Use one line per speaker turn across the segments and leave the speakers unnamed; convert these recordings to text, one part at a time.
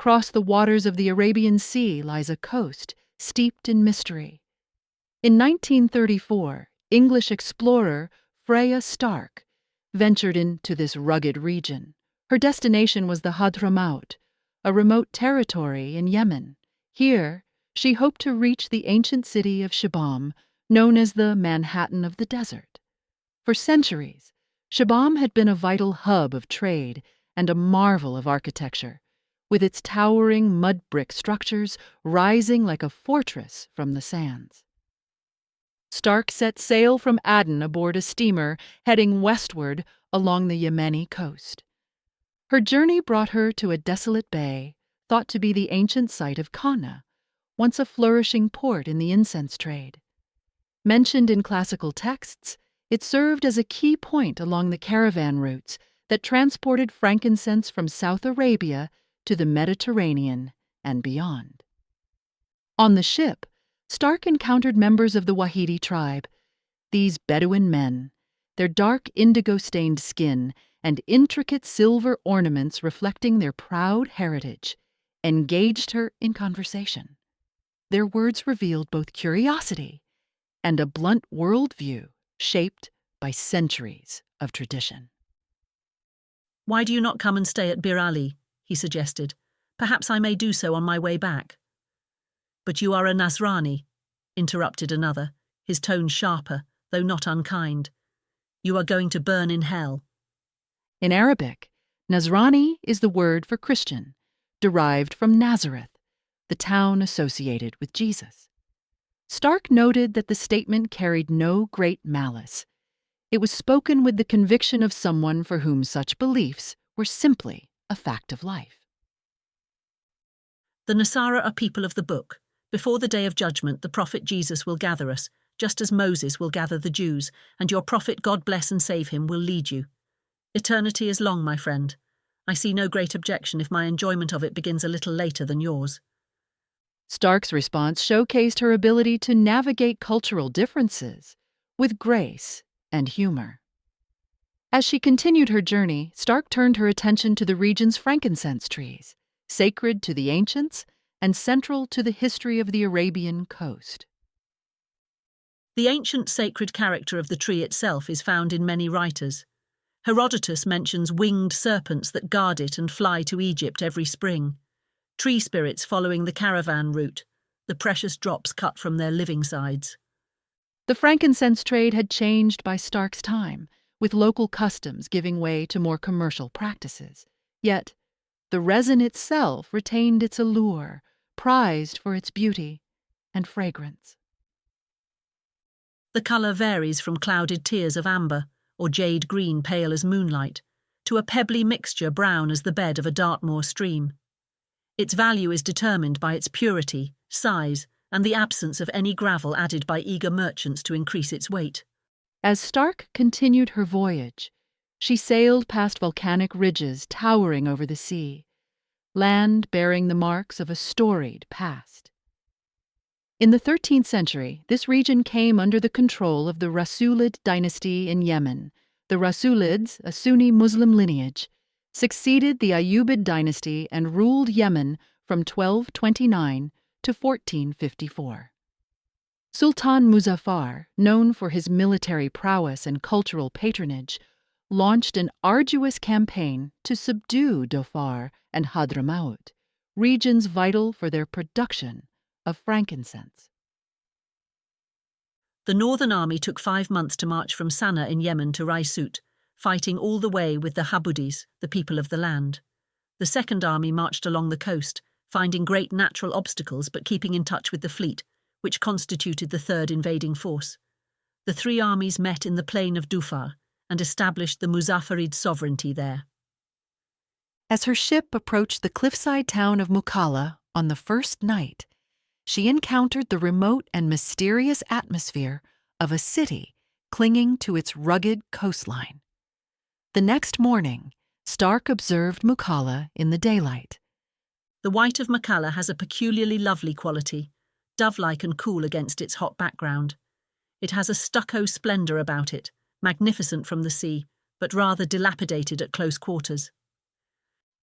across the waters of the Arabian Sea lies a coast steeped in mystery. In 1934, English explorer Freya Stark ventured into this rugged region. Her destination was the Hadhramaut, a remote territory in Yemen. Here, she hoped to reach the ancient city of Shibam, known as the Manhattan of the desert. For centuries, Shibam had been a vital hub of trade and a marvel of architecture, with its towering mud brick structures rising like a fortress from the sands. Stark set sail from Aden aboard a steamer heading westward along the Yemeni coast. Her journey brought her to a desolate bay, thought to be the ancient site of Qana, once a flourishing port in the incense trade. Mentioned in classical texts, it served as a key point along the caravan routes that transported frankincense from South Arabia to the Mediterranean and beyond. On the ship, Stark encountered members of the Wahidi tribe. These Bedouin men, their dark indigo-stained skin and intricate silver ornaments reflecting their proud heritage, engaged her in conversation. Their words revealed both curiosity and a blunt worldview shaped by centuries of tradition.
"Why do you not come and stay at Bir Ali?" he suggested. "Perhaps I may do so on my way back." "But you are a Nasrani," interrupted another, his tone sharper, though not unkind. "You are going to burn in hell."
In Arabic, Nasrani is the word for Christian, derived from Nazareth, the town associated with Jesus. Stark noted that the statement carried no great malice. It was spoken with the conviction of someone for whom such beliefs were simply a fact of life.
"The Nasara are people of the book. Before the day of judgment, the prophet Jesus will gather us, just as Moses will gather the Jews, and your prophet, God bless and save him, will lead you. Eternity is long, my friend. I see no great objection if my enjoyment of it begins a little later than yours."
Stark's response showcased her ability to navigate cultural differences with grace and humor. As she continued her journey, Stark turned her attention to the region's frankincense trees, sacred to the ancients and central to the history of the Arabian coast.
The ancient sacred character of the tree itself is found in many writers. Herodotus mentions winged serpents that guard it and fly to Egypt every spring, tree spirits following the caravan route, the precious drops cut from their living sides.
The frankincense trade had changed by Stark's time, with local customs giving way to more commercial practices. Yet, the resin itself retained its allure, prized for its beauty and fragrance.
The colour varies from clouded tears of amber, or jade green pale as moonlight, to a pebbly mixture brown as the bed of a Dartmoor stream. Its value is determined by its purity, size, and the absence of any gravel added by eager merchants to increase its weight.
As Stark continued her voyage, she sailed past volcanic ridges towering over the sea, land bearing the marks of a storied past. In the 13th century, this region came under the control of the Rasulid dynasty in Yemen. The Rasulids, a Sunni Muslim lineage, succeeded the Ayyubid dynasty and ruled Yemen from 1229 to 1454. Sultan Muzaffar, known for his military prowess and cultural patronage, launched an arduous campaign to subdue Dhofar and Hadhramaut, regions vital for their production of frankincense.
The Northern Army took 5 months to march from Sana'a in Yemen to Raisut, fighting all the way with the Habudis, the people of the land. The Second Army marched along the coast, finding great natural obstacles but keeping in touch with the fleet, which constituted the third invading force. The three armies met in the plain of Dhofar and established the Muzaffarid sovereignty there.
As her ship approached the cliffside town of Mukalla on the first night, she encountered the remote and mysterious atmosphere of a city clinging to its rugged coastline. The next morning, Stark observed Mukalla in the daylight.
The white of Mukalla has a peculiarly lovely quality, dove-like and cool against its hot background. It has a stucco splendour about it, magnificent from the sea, but rather dilapidated at close quarters.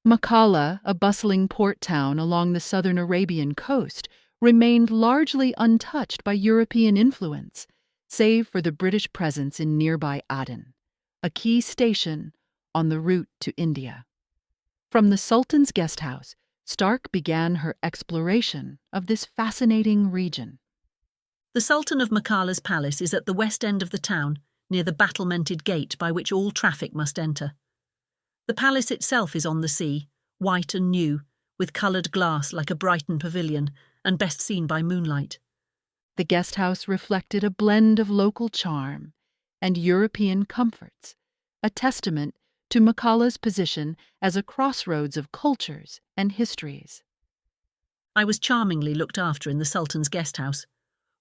Mukalla, a bustling port town along the southern Arabian coast, remained largely untouched by European influence, save for the British presence in nearby Aden, a key station on the route to India. From the Sultan's guest house, Stark began her exploration of this fascinating region.
The Sultan of Mukalla's palace is at the west end of the town, near the battlemented gate by which all traffic must enter. The palace itself is on the sea, white and new, with coloured glass like a Brighton pavilion, and best seen by moonlight.
The guest house reflected a blend of local charm and European comforts, a testament to Mukalla's position as a crossroads of cultures and histories.
I was charmingly looked after in the Sultan's guest house.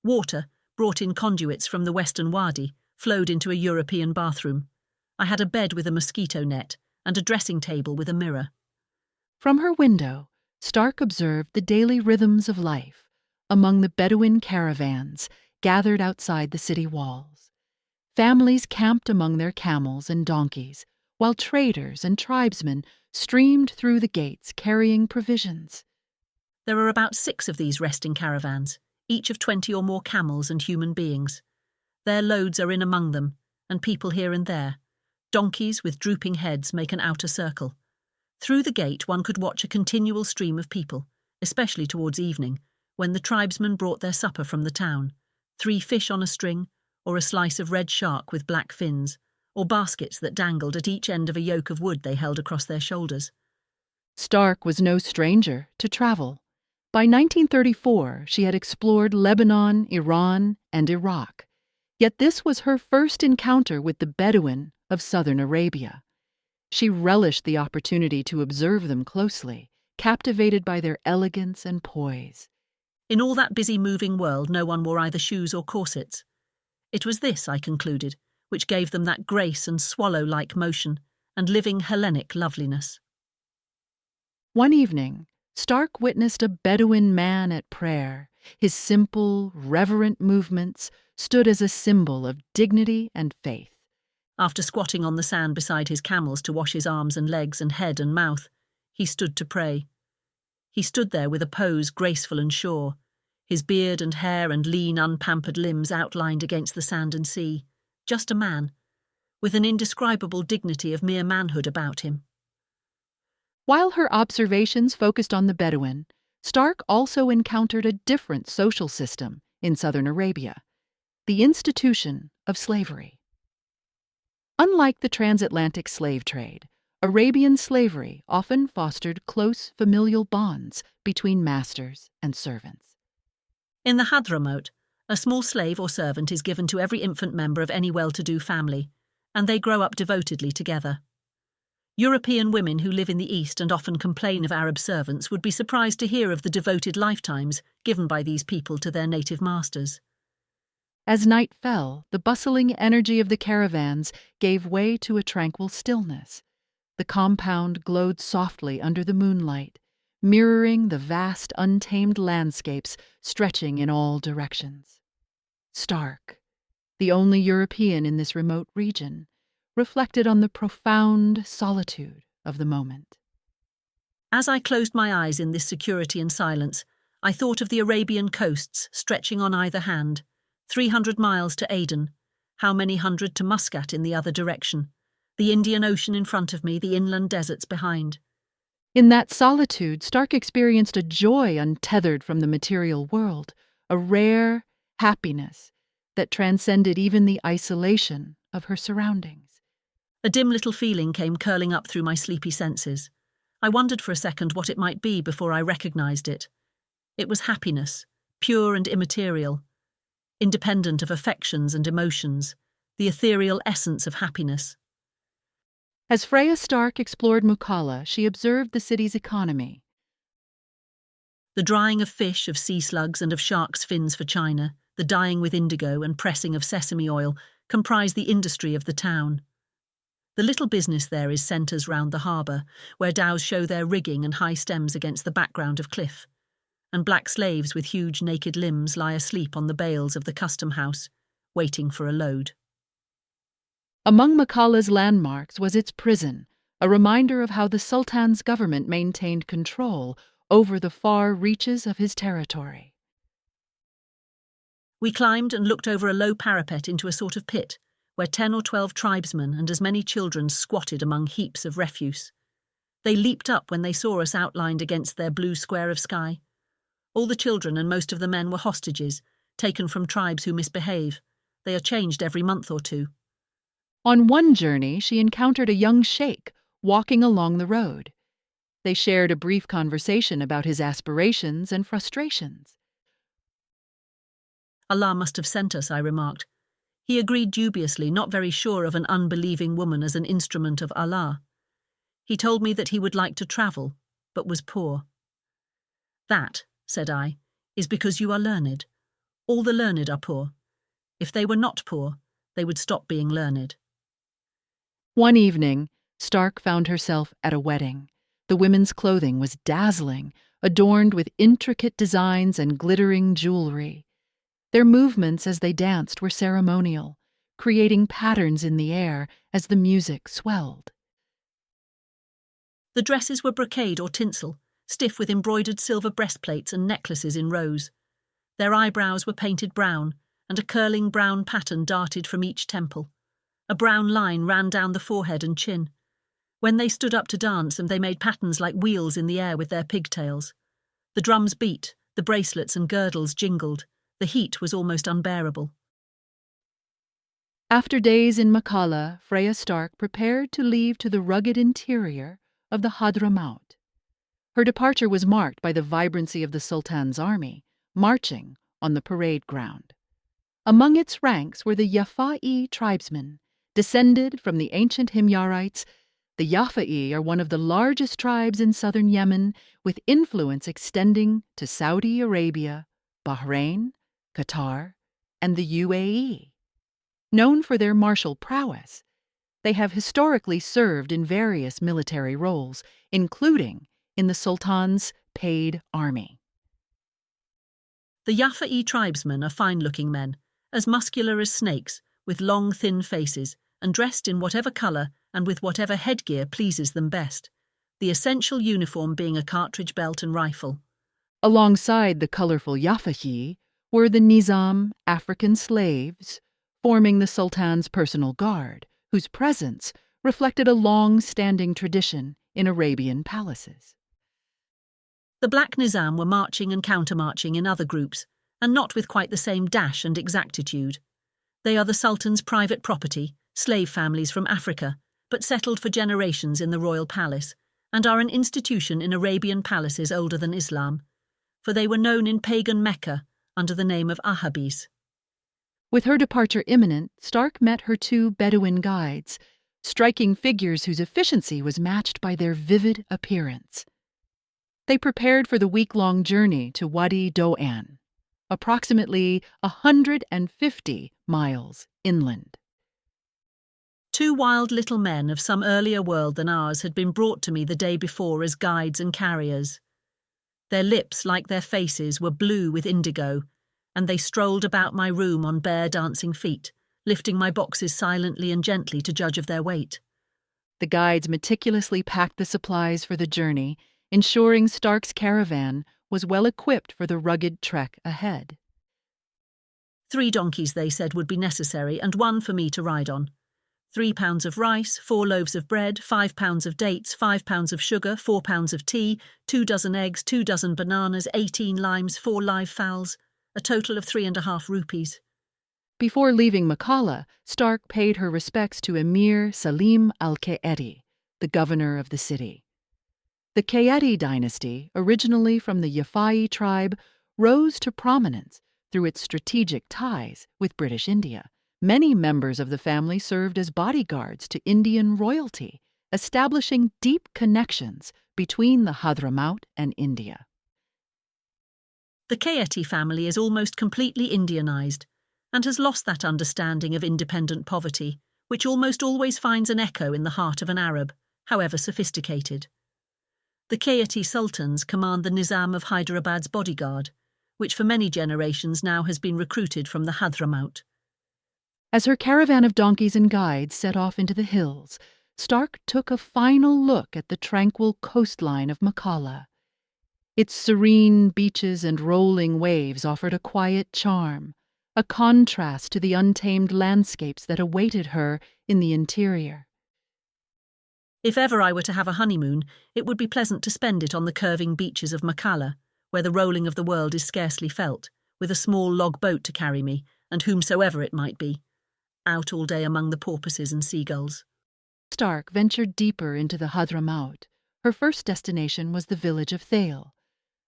Water, brought in conduits from the western Wadi, flowed into a European bathroom. I had a bed with a mosquito net and a dressing table with a mirror.
From her window, Stark observed the daily rhythms of life among the Bedouin caravans gathered outside the city walls. Families camped among their camels and donkeys, while traders and tribesmen streamed through the gates carrying provisions.
There are about 6 of these resting caravans, each of 20 or more camels and human beings. Their loads are in among them, and people here and there. Donkeys with drooping heads make an outer circle. Through the gate one could watch a continual stream of people, especially towards evening, when the tribesmen brought their supper from the town, 3 fish on a string, or a slice of red shark with black fins, or baskets that dangled at each end of a yoke of wood they held across their shoulders.
Stark was no stranger to travel. By 1934, she had explored Lebanon, Iran, and Iraq. Yet this was her first encounter with the Bedouin of southern Arabia. She relished the opportunity to observe them closely, captivated by their elegance and poise.
In all that busy moving world, no one wore either shoes or corsets. It was this, I concluded, which gave them that grace and swallow-like motion and living Hellenic loveliness.
One evening, Stark witnessed a Bedouin man at prayer. His simple, reverent movements stood as a symbol of dignity and faith.
After squatting on the sand beside his camels to wash his arms and legs and head and mouth, he stood to pray. He stood there with a pose graceful and sure, his beard and hair and lean, unpampered limbs outlined against the sand and sea. Just a man, with an indescribable dignity of mere manhood about him.
While her observations focused on the Bedouin, Stark also encountered a different social system in southern Arabia, the institution of slavery. Unlike the transatlantic slave trade, Arabian slavery often fostered close familial bonds between masters and servants.
In the Hadhramaut, a small slave or servant is given to every infant member of any well-to-do family, and they grow up devotedly together. European women who live in the East and often complain of Arab servants would be surprised to hear of the devoted lifetimes given by these people to their native masters.
As night fell, the bustling energy of the caravans gave way to a tranquil stillness. The compound glowed softly under the moonlight, mirroring the vast, untamed landscapes stretching in all directions. Stark, the only European in this remote region, reflected on the profound solitude of the moment.
As I closed my eyes in this security and silence, I thought of the Arabian coasts stretching on either hand, 300 miles to Aden, how many hundred to Muscat in the other direction, the Indian Ocean in front of me, the inland deserts behind.
In that solitude, Stark experienced a joy untethered from the material world, a rare happiness that transcended even the isolation of her surroundings.
A dim little feeling came curling up through my sleepy senses. I wondered for a second what it might be before I recognized it. It was happiness, pure and immaterial, independent of affections and emotions, the ethereal essence of happiness.
As Freya Stark explored Mukalla, she observed the city's economy.
The drying of fish, of sea slugs, and of sharks' fins for China, the dyeing with indigo and pressing of sesame oil comprise the industry of the town. The little business there is centres round the harbour, where dhows show their rigging and high stems against the background of cliff, and black slaves with huge naked limbs lie asleep on the bales of the custom house, waiting for a load.
Among Mukalla's landmarks was its prison, a reminder of how the Sultan's government maintained control over the far reaches of his territory.
We climbed and looked over a low parapet into a sort of pit, where 10 or 12 tribesmen and as many children squatted among heaps of refuse. They leaped up when they saw us outlined against their blue square of sky. All the children and most of the men were hostages, taken from tribes who misbehave. They are changed every month or two.
On one journey, she encountered a young sheikh walking along the road. They shared a brief conversation about his aspirations and frustrations.
Allah must have sent us, I remarked. He agreed dubiously, not very sure of an unbelieving woman as an instrument of Allah. He told me that he would like to travel, but was poor. That, said I, is because you are learned. All the learned are poor. If they were not poor, they would stop being learned.
One evening, Stark found herself at a wedding. The women's clothing was dazzling, adorned with intricate designs and glittering jewelry. Their movements as they danced were ceremonial, creating patterns in the air as the music swelled.
The dresses were brocade or tinsel, stiff with embroidered silver breastplates and necklaces in rows. Their eyebrows were painted brown, and a curling brown pattern darted from each temple. A brown line ran down the forehead and chin. When they stood up to dance, and they made patterns like wheels in the air with their pigtails. The drums beat, the bracelets and girdles jingled. The heat was almost unbearable.
After days in Mukalla, Freya Stark prepared to leave to the rugged interior of the Hadhramaut. Her departure was marked by the vibrancy of the Sultan's army, marching on the parade ground. Among its ranks were the Yafa'a tribesmen, descended from the ancient Himyarites. The Yafa'a are one of the largest tribes in southern Yemen, with influence extending to Saudi Arabia, Bahrain, Qatar, and the UAE. Known for their martial prowess, they have historically served in various military roles, including in the Sultan's paid army.
The Yafa'a tribesmen are fine-looking men, as muscular as snakes, with long, thin faces, and dressed in whatever colour and with whatever headgear pleases them best, the essential uniform being a cartridge belt and rifle.
Alongside the colourful Yafa'a were the Nizam, African slaves, forming the Sultan's personal guard, whose presence reflected a long-standing tradition in Arabian palaces.
The Black Nizam were marching and counter-marching in other groups, and not with quite the same dash and exactitude. They are the Sultan's private property, slave families from Africa, but settled for generations in the royal palace, and are an institution in Arabian palaces older than Islam, for they were known in pagan Mecca under the name of Ahabis.
With her departure imminent, Stark met her 2 Bedouin guides, striking figures whose efficiency was matched by their vivid appearance. They prepared for the week-long journey to Wadi Dawan, approximately 150 miles inland.
2 wild little men of some earlier world than ours had been brought to me the day before as guides and carriers. Their lips, like their faces, were blue with indigo, and they strolled about my room on bare dancing feet, lifting my boxes silently and gently to judge of their weight.
The guides meticulously packed the supplies for the journey, ensuring Stark's caravan was well equipped for the rugged trek ahead.
3 donkeys, they said, would be necessary, and 1 for me to ride on. 3 pounds of rice, 4 loaves of bread, 5 pounds of dates, 5 pounds of sugar, 4 pounds of tea, 2 dozen eggs, 2 dozen bananas, 18 limes, 4 live fowls, a total of 3.5 rupees.
Before leaving Mukalla, Stark paid her respects to Emir Salim al-Qu'aiti, the governor of the city. The Qu'aiti Dynasty, originally from the Yafa'a tribe, rose to prominence through its strategic ties with British India. Many members of the family served as bodyguards to Indian royalty, establishing deep connections between the Hadhramaut and India.
The Qu'aiti family is almost completely Indianized and has lost that understanding of independent poverty, which almost always finds an echo in the heart of an Arab, however sophisticated. The Qu'aiti sultans command the Nizam of Hyderabad's bodyguard, which for many generations now has been recruited from the Hadhramaut.
As her caravan of donkeys and guides set off into the hills, Stark took a final look at the tranquil coastline of Mukalla. Its serene beaches and rolling waves offered a quiet charm, a contrast to the untamed landscapes that awaited her in the interior.
If ever I were to have a honeymoon, it would be pleasant to spend it on the curving beaches of Mukalla, where the rolling of the world is scarcely felt, with a small log boat to carry me, and whomsoever it might be, out all day among the porpoises and seagulls.
Stark ventured deeper into the Hadhramaut. Her first destination was the village of Thayl,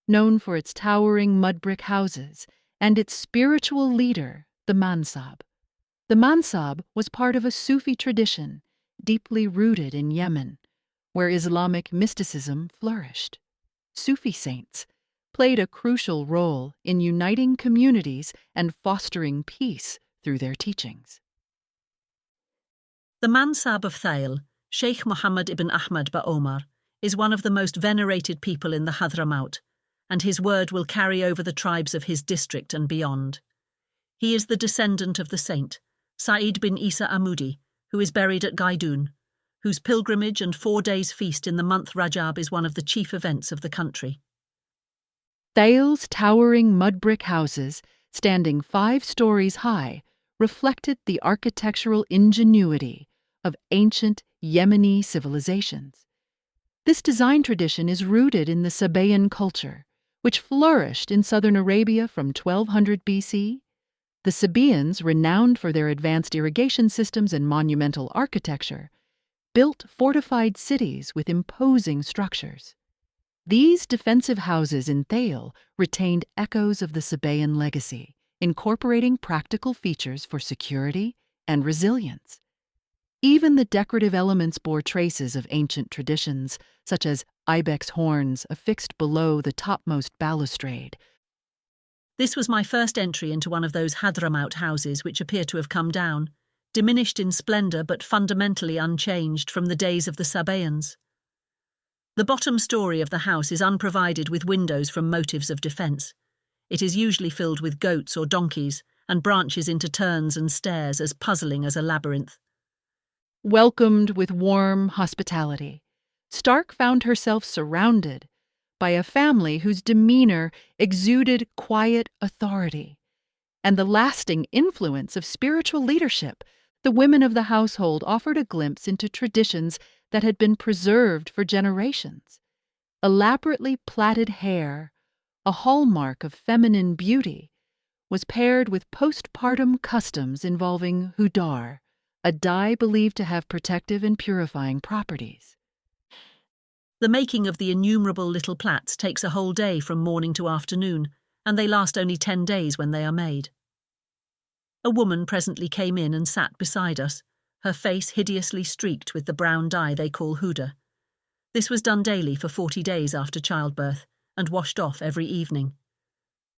known for its towering mud-brick houses and its spiritual leader, the Mansab. The Mansab was part of a Sufi tradition deeply rooted in Yemen, where Islamic mysticism flourished. Sufi saints played a crucial role in uniting communities and fostering peace through their teachings.
The Mansab of Thayl, Sheikh Mohammed ibn Ahmad ba Omar, is one of the most venerated people in the Hadhramaut, and his word will carry over the tribes of his district and beyond. He is the descendant of the saint, Sa'id bin Isa Amudi, who is buried at Gaidun, whose pilgrimage and 4 days feast in the month Rajab is one of the chief events of the country.
Thayl's towering mud-brick houses, standing 5 stories high, reflected the architectural ingenuity of ancient Yemeni civilizations. This design tradition is rooted in the Sabaean culture, which flourished in southern Arabia from 1200 BC. The Sabaeans, renowned for their advanced irrigation systems and monumental architecture, built fortified cities with imposing structures. These defensive houses in Thayl retained echoes of the Sabaean legacy, incorporating practical features for security and resilience. Even the decorative elements bore traces of ancient traditions, such as ibex horns affixed below the topmost balustrade.
This was my first entry into one of those Hadhramaut houses which appear to have come down, diminished in splendour but fundamentally unchanged from the days of the Sabaeans. The bottom story of the house is unprovided with windows from motives of defence. It is usually filled with goats or donkeys and branches into turns and stairs as puzzling as a labyrinth.
Welcomed with warm hospitality, Stark found herself surrounded by a family whose demeanor exuded quiet authority and the lasting influence of spiritual leadership. The women of the household offered a glimpse into traditions that had been preserved for generations. Elaborately plaited hair, a hallmark of feminine beauty, was paired with postpartum customs involving hudar, a dye believed to have protective and purifying properties.
The making of the innumerable little plaits takes a whole day from morning to afternoon, and they last only 10 days when they are made. A woman presently came in and sat beside us, her face hideously streaked with the brown dye they call hudar. This was done daily for 40 days after childbirth, and washed off every evening.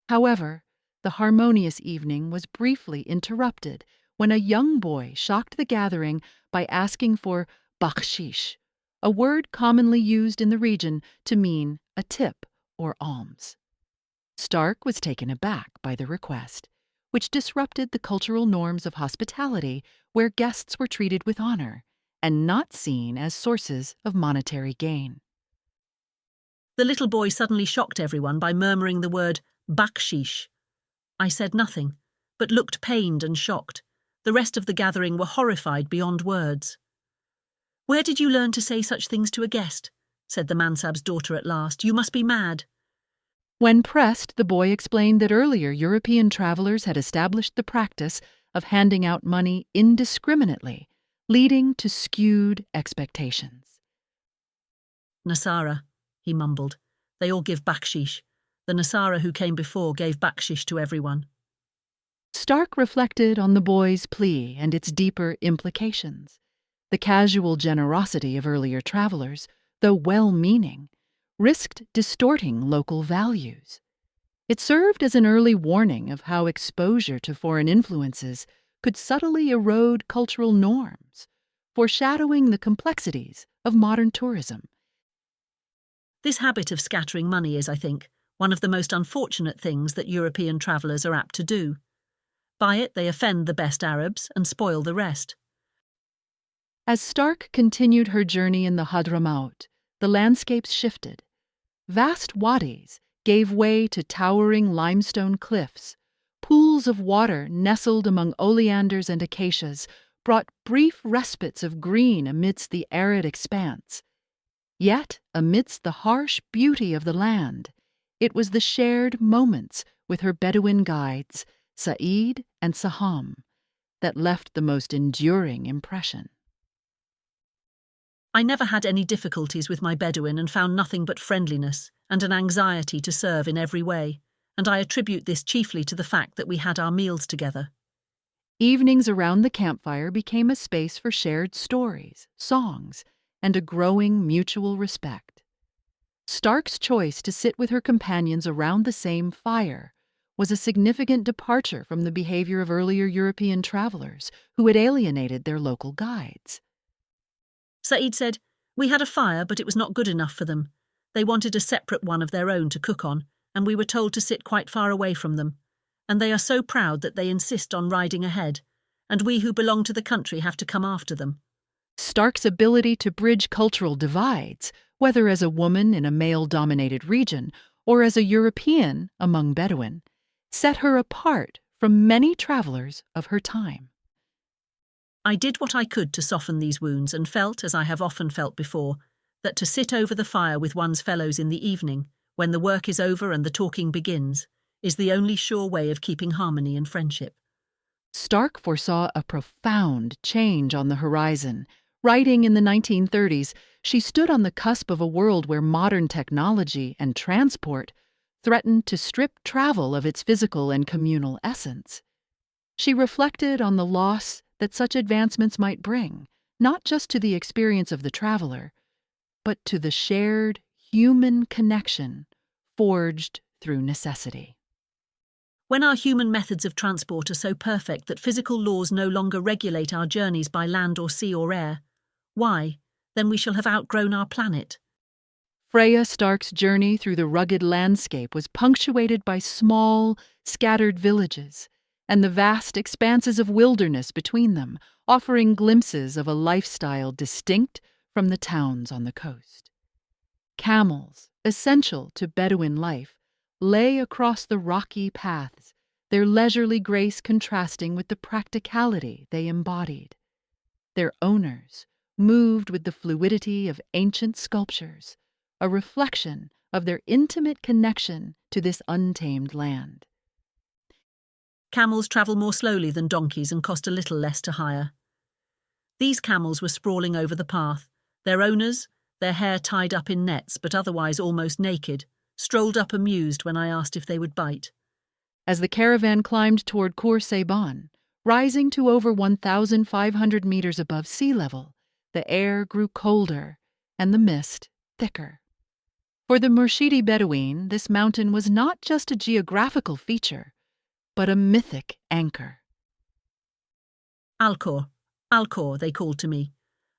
However, the harmonious evening was briefly interrupted when a young boy shocked the gathering by asking for baksheesh, a word commonly used in the region to mean a tip or alms. Stark was taken aback by the request, which disrupted the cultural norms of hospitality where guests were treated with honor and not seen as sources of monetary gain.
The little boy suddenly shocked everyone by murmuring the word baksheesh. I said nothing, but looked pained and shocked. The rest of the gathering were horrified beyond words. "Where did you learn to say such things to a guest?" said the Mansab's daughter at last. "You must be mad."
When pressed, the boy explained that earlier European travelers had established the practice of handing out money indiscriminately, leading to skewed expectations.
"Nasara," he mumbled. "They all give baksheesh. The Nasara who came before gave baksheesh to everyone."
Stark reflected on the boy's plea and its deeper implications. The casual generosity of earlier travelers, though well-meaning, risked distorting local values. It served as an early warning of how exposure to foreign influences could subtly erode cultural norms, foreshadowing the complexities of modern tourism.
This habit of scattering money is, I think, one of the most unfortunate things that European travellers are apt to do. By it they offend the best Arabs and spoil the rest.
As Stark continued her journey in the Hadhramaut, the landscapes shifted. Vast wadis gave way to towering limestone cliffs. Pools of water nestled among oleanders and acacias brought brief respites of green amidst the arid expanse. Yet, amidst the harsh beauty of the land, it was the shared moments with her Bedouin guides, Said and Saham, that left the most enduring impression.
I never had any difficulties with my Bedouin and found nothing but friendliness and an anxiety to serve in every way, and I attribute this chiefly to the fact that we had our meals together.
Evenings around the campfire became a space for shared stories, songs, and a growing mutual respect. Stark's choice to sit with her companions around the same fire was a significant departure from the behavior of earlier European travelers who had alienated their local guides.
Said said, "We had a fire, but it was not good enough for them. They wanted a separate one of their own to cook on, and we were told to sit quite far away from them. And they are so proud that they insist on riding ahead, and we who belong to the country have to come after them."
Stark's ability to bridge cultural divides, whether as a woman in a male-dominated region or as a European among Bedouin, set her apart from many travelers of her time.
I did what I could to soften these wounds and felt, as I have often felt before, that to sit over the fire with one's fellows in the evening, when the work is over and the talking begins, is the only sure way of keeping harmony and friendship.
Stark foresaw a profound change on the horizon. Writing in the 1930s, she stood on the cusp of a world where modern technology and transport threatened to strip travel of its physical and communal essence. She reflected on the loss that such advancements might bring, not just to the experience of the traveler, but to the shared human connection forged through necessity.
When our human methods of transport are so perfect that physical laws no longer regulate our journeys by land or sea or air, why, then we shall have outgrown our planet.
Freya Stark's journey through the rugged landscape was punctuated by small, scattered villages, and the vast expanses of wilderness between them, offering glimpses of a lifestyle distinct from the towns on the coast. Camels, essential to Bedouin life, lay across the rocky paths, their leisurely grace contrasting with the practicality they embodied. Their owners moved with the fluidity of ancient sculptures, a reflection of their intimate connection to this untamed land.
Camels travel more slowly than donkeys and cost a little less to hire. These camels were sprawling over the path. Their owners, their hair tied up in nets but otherwise almost naked, strolled up amused when I asked if they would bite.
As the caravan climbed toward Kor Seiban, rising to over 1,500 meters above sea level, the air grew colder and the mist thicker. For the Wahidi Bedouin, this mountain was not just a geographical feature, but a mythic anchor.
Al-Qatn, Al-Qatn, they called to me,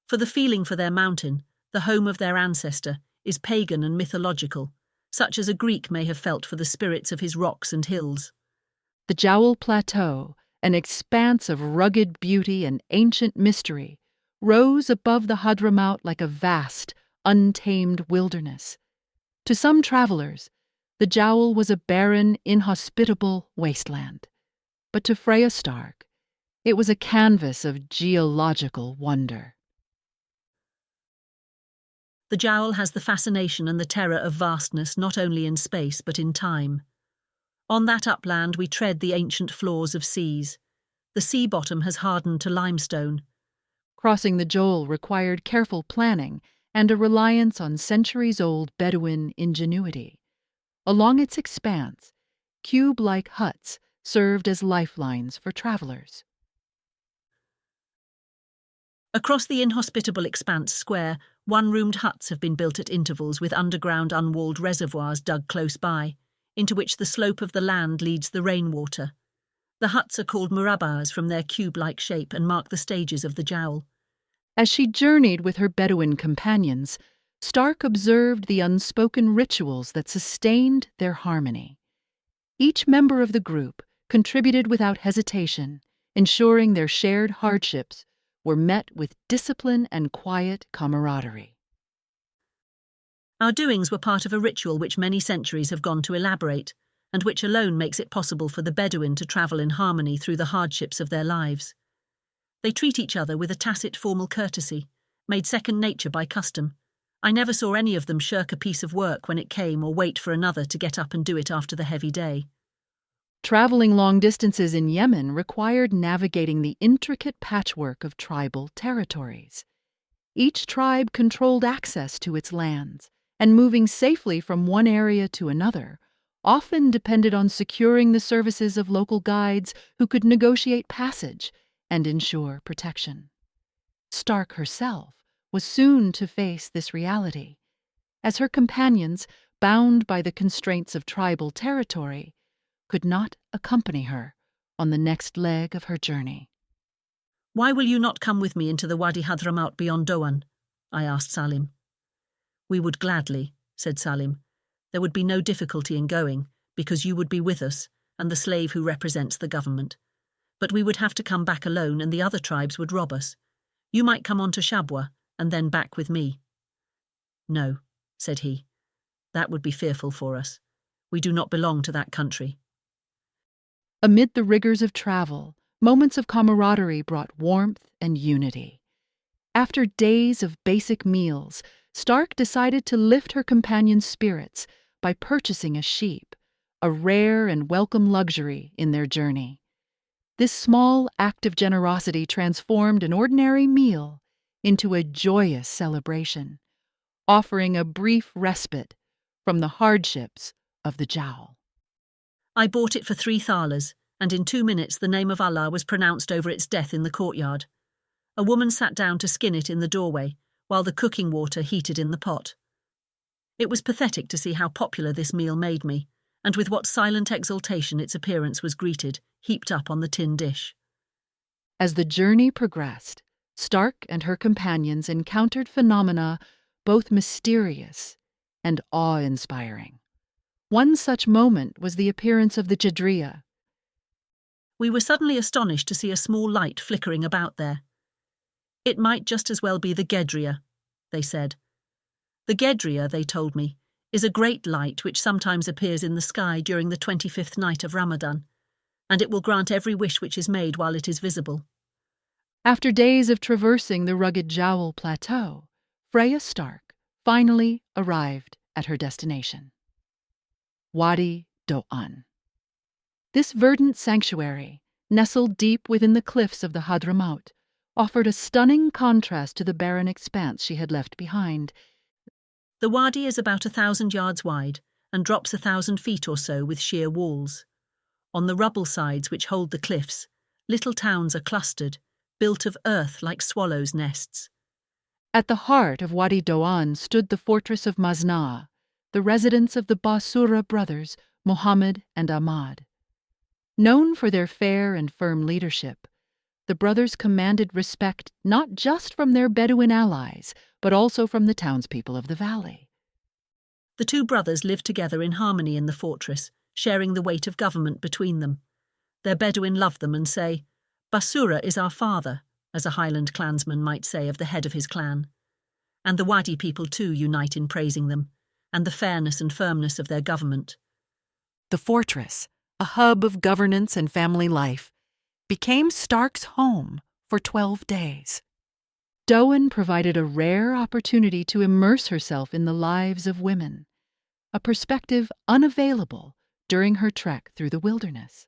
for the feeling for their mountain, the home of their ancestor, is pagan and mythological, such as a Greek may have felt for the spirits of his rocks and hills.
The Jowel Plateau, an expanse of rugged beauty and ancient mystery, rose above the Hadhramaut like a vast, untamed wilderness. To some travelers, the Jowel was a barren, inhospitable wasteland. But to Freya Stark, it was a canvas of geological wonder.
The Jowel has the fascination and the terror of vastness not only in space but in time. On that upland we tread the ancient floors of seas. The sea bottom has hardened to limestone.
Crossing the Jowel required careful planning and a reliance on centuries-old Bedouin ingenuity. Along its expanse, cube-like huts served as lifelines for travelers.
Across the inhospitable expanse square, one-roomed huts have been built at intervals with underground unwalled reservoirs dug close by, into which the slope of the land leads the rainwater. The huts are called murabbas from their cube-like shape and mark the stages of the Jowel.
As she journeyed with her Bedouin companions, Stark observed the unspoken rituals that sustained their harmony. Each member of the group contributed without hesitation, ensuring their shared hardships were met with discipline and quiet camaraderie.
Our doings were part of a ritual which many centuries have gone to elaborate, and which alone makes it possible for the Bedouin to travel in harmony through the hardships of their lives. They treat each other with a tacit formal courtesy, made second nature by custom. I never saw any of them shirk a piece of work when it came or wait for another to get up and do it after the heavy day.
Traveling long distances in Yemen required navigating the intricate patchwork of tribal territories. Each tribe controlled access to its lands, and moving safely from one area to another often depended on securing the services of local guides who could negotiate passage and ensure protection. Stark herself was soon to face this reality, as her companions, bound by the constraints of tribal territory, could not accompany her on the next leg of her journey.
"Why will you not come with me into the Wadi Hadhramaut beyond Dawan?" I asked Salim. "We would gladly," said Salim. "There would be no difficulty in going, because you would be with us, and the slave who represents the government. But we would have to come back alone, and the other tribes would rob us. You might come on to Shabwa, and then back with me." "No," said he. "That would be fearful for us. We do not belong to that country."
Amid the rigors of travel, moments of camaraderie brought warmth and unity. After days of basic meals, Stark decided to lift her companion's spirits by purchasing a sheep, a rare and welcome luxury in their journey. This small act of generosity transformed an ordinary meal into a joyous celebration, offering a brief respite from the hardships of the jowl.
I bought it for 3 thalers, and in 2 minutes the name of Allah was pronounced over its death in the courtyard. A woman sat down to skin it in the doorway, while the cooking water heated in the pot. It was pathetic to see how popular this meal made me, and with what silent exultation its appearance was greeted, heaped up on the tin dish.
As the journey progressed, Stark and her companions encountered phenomena both mysterious and awe-inspiring. One such moment was the appearance of the Gedriya.
We were suddenly astonished to see a small light flickering about there. "It might just as well be the Gedriya," they said. The Gedriya, they told me, is a great light which sometimes appears in the sky during the 25th night of Ramadan, and it will grant every wish which is made while it is visible.
After days of traversing the rugged Jowl Plateau, Freya Stark finally arrived at her destination, Wadi Dawan. This verdant sanctuary, nestled deep within the cliffs of the Hadhramaut, offered a stunning contrast to the barren expanse she had left behind.
The wadi is about 1,000 yards wide and drops 1,000 feet or so with sheer walls. On the rubble sides which hold the cliffs, little towns are clustered, built of earth like swallows' nests.
At the heart of Wadi Dawan stood the fortress of Masna, the residence of the Surra brothers, Muhammad and Ahmad. Known for their fair and firm leadership, the brothers commanded respect not just from their Bedouin allies, but also from the townspeople of the valley.
The 2 brothers lived together in harmony in the fortress, sharing the weight of government between them. Their Bedouin love them and say, "Basura is our father," as a Highland clansman might say of the head of his clan. And the Wadi people too unite in praising them, and the fairness and firmness of their government.
The fortress, a hub of governance and family life, became Stark's home for 12 days. Dawan provided a rare opportunity to immerse herself in the lives of women, a perspective unavailable during her trek through the wilderness.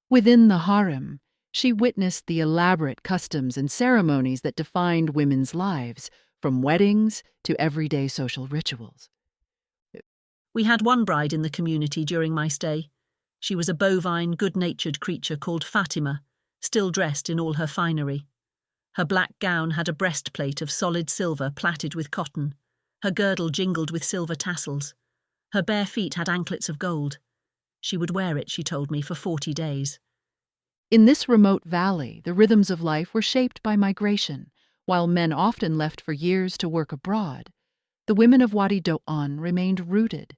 Within the harem, she witnessed the elaborate customs and ceremonies that defined women's lives, from weddings to everyday social rituals.
We had one bride in the community during my stay. She was a bovine, good-natured creature called Fatima, still dressed in all her finery. Her black gown had a breastplate of solid silver plaited with cotton. Her girdle jingled with silver tassels. Her bare feet had anklets of gold. She would wear it, she told me, for 40 days.
In this remote valley, the rhythms of life were shaped by migration. While men often left for years to work abroad, the women of Wadi Dawan remained rooted,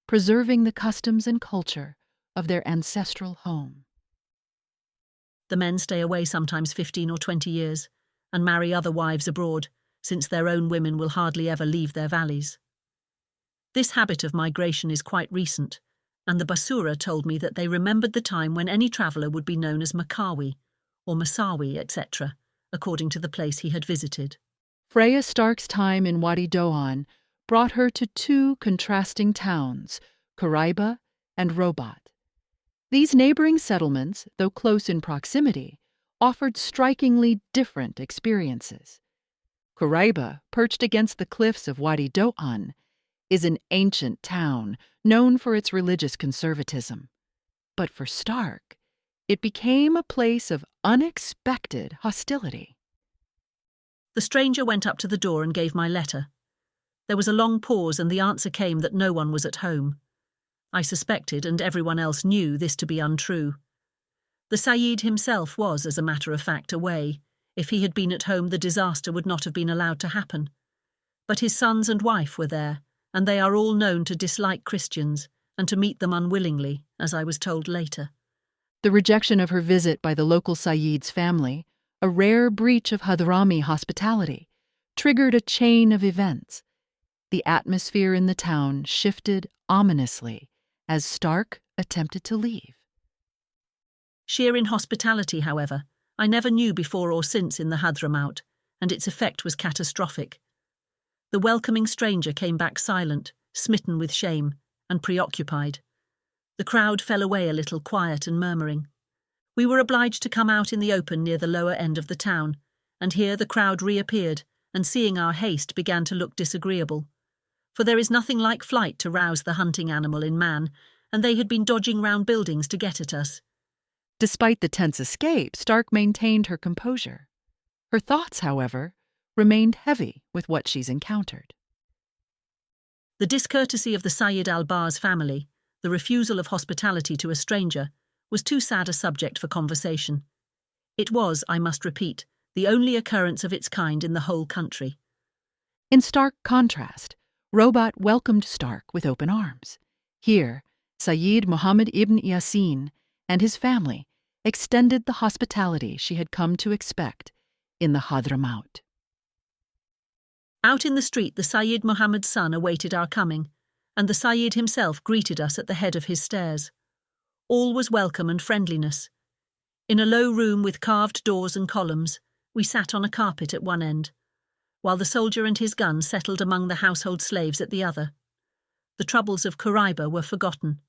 preserving the customs and culture of their ancestral home.
The men stay away sometimes 15 or 20 years, and marry other wives abroad, since their own women will hardly ever leave their valleys. This habit of migration is quite recent, and the Basura told me that they remembered the time when any traveller would be known as Makawi, or Masawi, etc., according to the place he had visited.
Freya Stark's time in Wadi Dawan brought her to two contrasting towns, Quraiba and Robat. These neighboring settlements, though close in proximity, offered strikingly different experiences. Quraiba, perched against the cliffs of Wadi Dawan, is an ancient town known for its religious conservatism. But for Stark, it became a place of unexpected hostility.
The stranger went up to the door and gave my letter. There was a long pause, and the answer came that no one was at home. I suspected, and everyone else knew, this to be untrue. The Sayyid himself was, as a matter of fact, away. If he had been at home, the disaster would not have been allowed to happen. But his sons and wife were there, and they are all known to dislike Christians and to meet them unwillingly, as I was told later.
The rejection of her visit by the local Sayyid's family, a rare breach of Hadrami hospitality, triggered a chain of events. The atmosphere in the town shifted ominously as Stark attempted to leave.
Sheer inhospitality, however, I never knew before or since in the Hadhramaut, and its effect was catastrophic. The welcoming stranger came back silent, smitten with shame, and preoccupied. The crowd fell away a little, quiet and murmuring. We were obliged to come out in the open near the lower end of the town, and here the crowd reappeared, and seeing our haste began to look disagreeable. For there is nothing like flight to rouse the hunting animal in man, and they had been dodging round buildings to get at us.
Despite the tense escape, Stark maintained her composure. Her thoughts, however, remained heavy with what she's encountered.
The discourtesy of the Sayyid al-Bar's family, the refusal of hospitality to a stranger, was too sad a subject for conversation. It was, I must repeat, the only occurrence of its kind in the whole country.
In stark contrast, Robat welcomed Stark with open arms. Here, Sayyid Muhammad ibn Yasin and his family extended the hospitality she had come to expect in the Hadhramaut.
Out in the street, the Sayyid Muhammad's son awaited our coming, and the Sayyid himself greeted us at the head of his stairs. All was welcome and friendliness. In a low room with carved doors and columns, we sat on a carpet at one end, while the soldier and his gun settled among the household slaves at the other. The troubles of Quraiba were forgotten.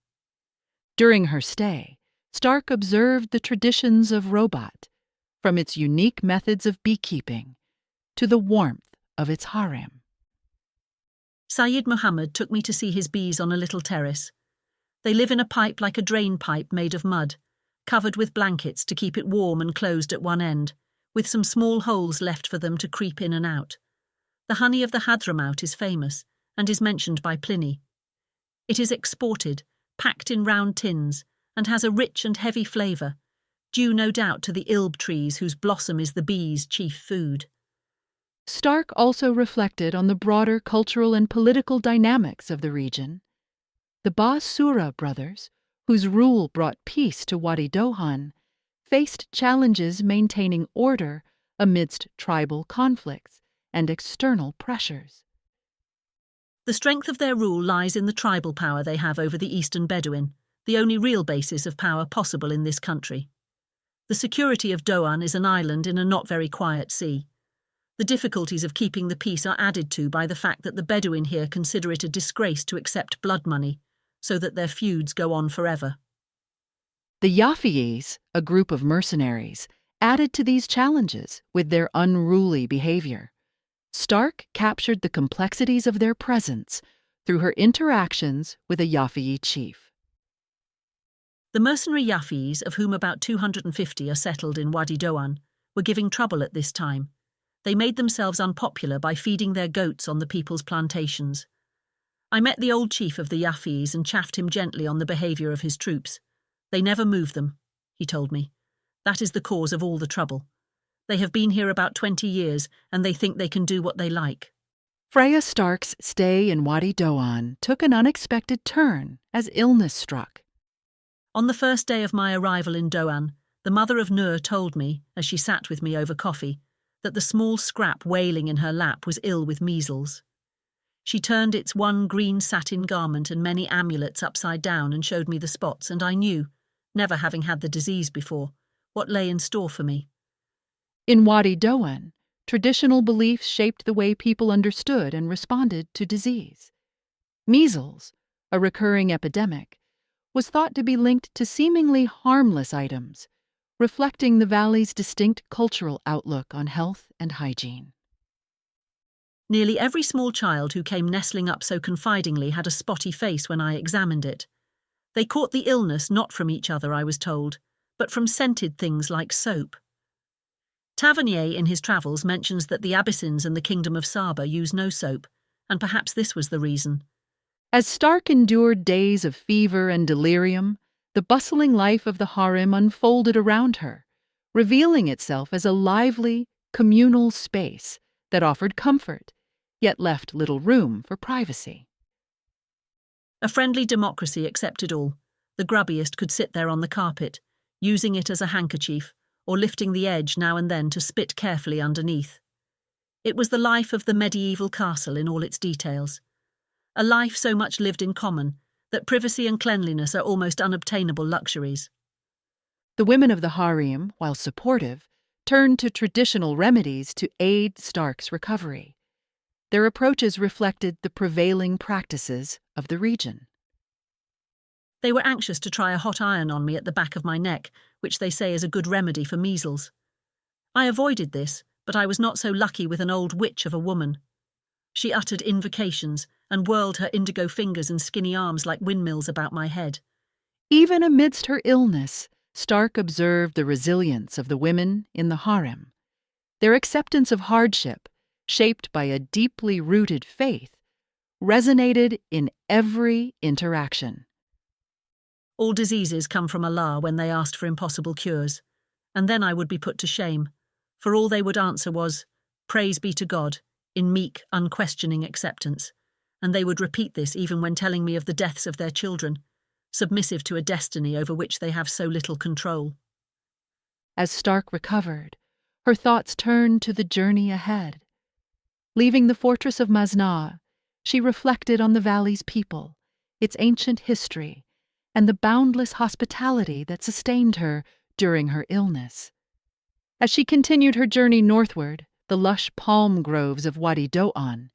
During her stay, Stark observed the traditions of Robat, from its unique methods of beekeeping to the warmth of its harem.
Sayyid Muhammad took me to see his bees on a little terrace. They live in a pipe like a drain pipe made of mud, covered with blankets to keep it warm and closed at one end, with some small holes left for them to creep in and out. The honey of the Hadhramaut is famous and is mentioned by Pliny. It is exported, packed in round tins, and has a rich and heavy flavour, due no doubt to the ilb trees whose blossom is the bees' chief food.
Stark also reflected on the broader cultural and political dynamics of the region. The Surra Brothers, whose rule brought peace to Wadi Dawan, faced challenges maintaining order amidst tribal conflicts and external pressures.
The strength of their rule lies in the tribal power they have over the eastern Bedouin, the only real basis of power possible in this country. The security of Dawan is an island in a not very quiet sea. The difficulties of keeping the peace are added to by the fact that the Bedouin here consider it a disgrace to accept blood money, so that their feuds go on forever.
The Yafa'is, a group of mercenaries, added to these challenges with their unruly behavior. Stark captured the complexities of their presence through her interactions with a Yafa'i chief.
The mercenary Yafa'is, of whom about 250 are settled in Wadi Dawan, were giving trouble at this time. They made themselves unpopular by feeding their goats on the people's plantations. I met the old chief of the Yafa'is and chaffed him gently on the behaviour of his troops. They never move them, he told me. That is the cause of all the trouble. They have been here about 20 years, and they think they can do what they like.
Freya Stark's stay in Wadi Dawan took an unexpected turn as illness struck.
On the first day of my arrival in Dawan, the mother of Nur told me, as she sat with me over coffee, that the small scrap wailing in her lap was ill with measles. She turned its one green satin garment and many amulets upside down and showed me the spots, and I knew, never having had the disease before, what lay in store for me.
In Wadi Dawan, traditional beliefs shaped the way people understood and responded to disease. Measles, a recurring epidemic, was thought to be linked to seemingly harmless items, reflecting the valley's distinct cultural outlook on health and hygiene.
Nearly every small child who came nestling up so confidingly had a spotty face when I examined it. They caught the illness not from each other, I was told, but from scented things like soap. Tavernier in his travels mentions that the Abyssins and the kingdom of Saba use no soap, and perhaps this was the reason.
As Stark endured days of fever and delirium, the bustling life of the harem unfolded around her, revealing itself as a lively, communal space that offered comfort, yet left little room for privacy.
A friendly democracy accepted all. The grubbiest could sit there on the carpet, using it as a handkerchief, or lifting the edge now and then to spit carefully underneath. It was the life of the medieval castle in all its details. A life so much lived in common that privacy and cleanliness are almost unobtainable luxuries.
The women of the harem, while supportive, turned to traditional remedies to aid Stark's recovery. Their approaches reflected the prevailing practices of the region.
They were anxious to try a hot iron on me at the back of my neck, which they say is a good remedy for measles. I avoided this, but I was not so lucky with an old witch of a woman. She uttered invocations and whirled her indigo fingers and skinny arms like windmills about my head.
Even amidst her illness, Stark observed the resilience of the women in the harem. Their acceptance of hardship, shaped by a deeply rooted faith, resonated in every interaction.
All diseases come from Allah when they asked for impossible cures, and then I would be put to shame, for all they would answer was, "Praise be to God," in meek, unquestioning acceptance, and they would repeat this even when telling me of the deaths of their children, submissive to a destiny over which they have so little control.
As Stark recovered, her thoughts turned to the journey ahead. Leaving the fortress of Masna, she reflected on the valley's people, its ancient history, and the boundless hospitality that sustained her during her illness. As she continued her journey northward, the lush palm groves of Wadi Dawan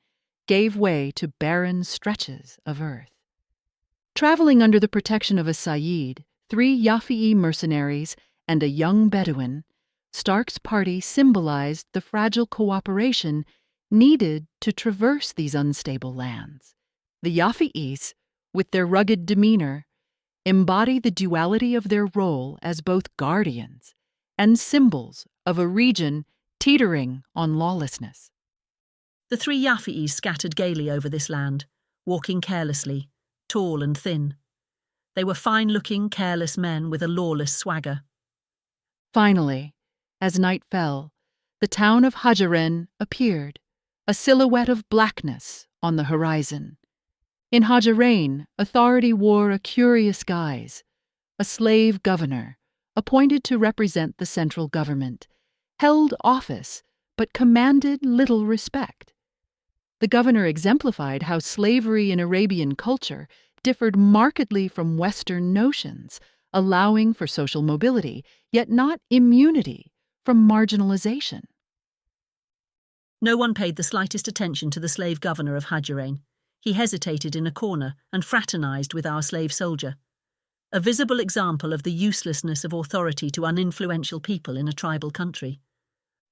gave way to barren stretches of earth. Traveling under the protection of a Sayyid, 3 Yafa'a mercenaries, and a young Bedouin, Stark's party symbolized the fragile cooperation needed to traverse these unstable lands. The Yafa'is, with their rugged demeanor, embody the duality of their role as both guardians and symbols of a region teetering on lawlessness.
The 3 Yafa'is scattered gaily over this land, walking carelessly, tall and thin. They were fine-looking, careless men with a lawless swagger.
Finally, as night fell, the town of Hadhramaut appeared, a silhouette of blackness on the horizon. In Hadhramaut, authority wore a curious guise. A slave governor, appointed to represent the central government, held office but commanded little respect. The governor exemplified how slavery in Arabian culture differed markedly from Western notions, allowing for social mobility, yet not immunity from marginalization.
No one paid the slightest attention to the slave governor of Hadhramaut. He hesitated in a corner and fraternized with our slave soldier. A visible example of the uselessness of authority to uninfluential people in a tribal country.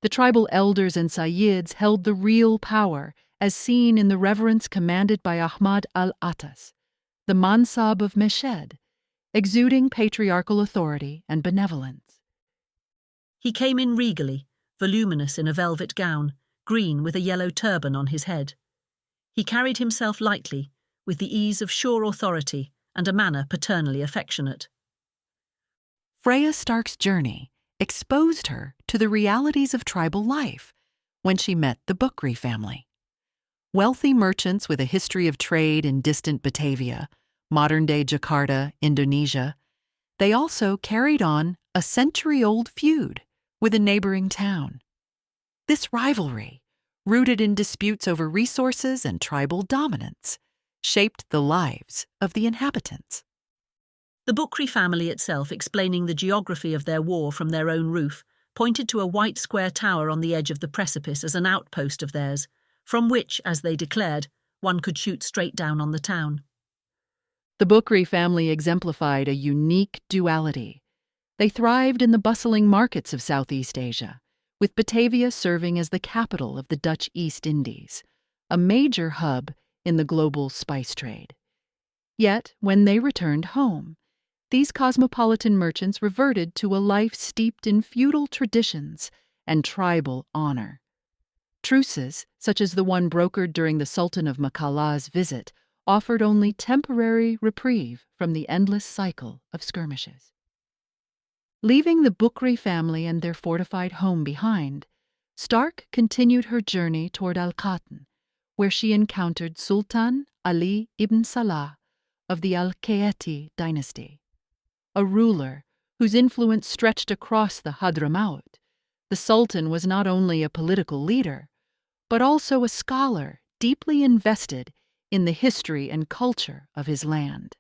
The tribal elders and Sayyids held the real power, as seen in the reverence commanded by Ahmad al-Attas, the Mansab of Meshed, exuding patriarchal authority and benevolence.
He came in regally, voluminous in a velvet gown, green with a yellow turban on his head. He carried himself lightly, with the ease of sure authority and a manner paternally affectionate.
Freya Stark's journey exposed her to the realities of tribal life when she met the Bukri family. Wealthy merchants with a history of trade in distant Batavia, modern-day Jakarta, Indonesia, they also carried on a century-old feud with a neighboring town. This rivalry, rooted in disputes over resources and tribal dominance, shaped the lives of the inhabitants.
The Bukri family itself, explaining the geography of their war from their own roof, pointed to a white square tower on the edge of the precipice as an outpost of theirs, from which, as they declared, one could shoot straight down on the town.
The Bukri family exemplified a unique duality. They thrived in the bustling markets of Southeast Asia, with Batavia serving as the capital of the Dutch East Indies, a major hub in the global spice trade. Yet, when they returned home, these cosmopolitan merchants reverted to a life steeped in feudal traditions and tribal honor. Truces, such as the one brokered during the Sultan of Mukalla's visit, offered only temporary reprieve from the endless cycle of skirmishes. Leaving the Bukri family and their fortified home behind, Stark continued her journey toward Al-Qatn, where she encountered Sultan Ali ibn Salah of the Qu'aiti Dynasty, a ruler whose influence stretched across the Hadhramaut. The Sultan was not only a political leader, but also a scholar deeply invested in the history and culture of his land.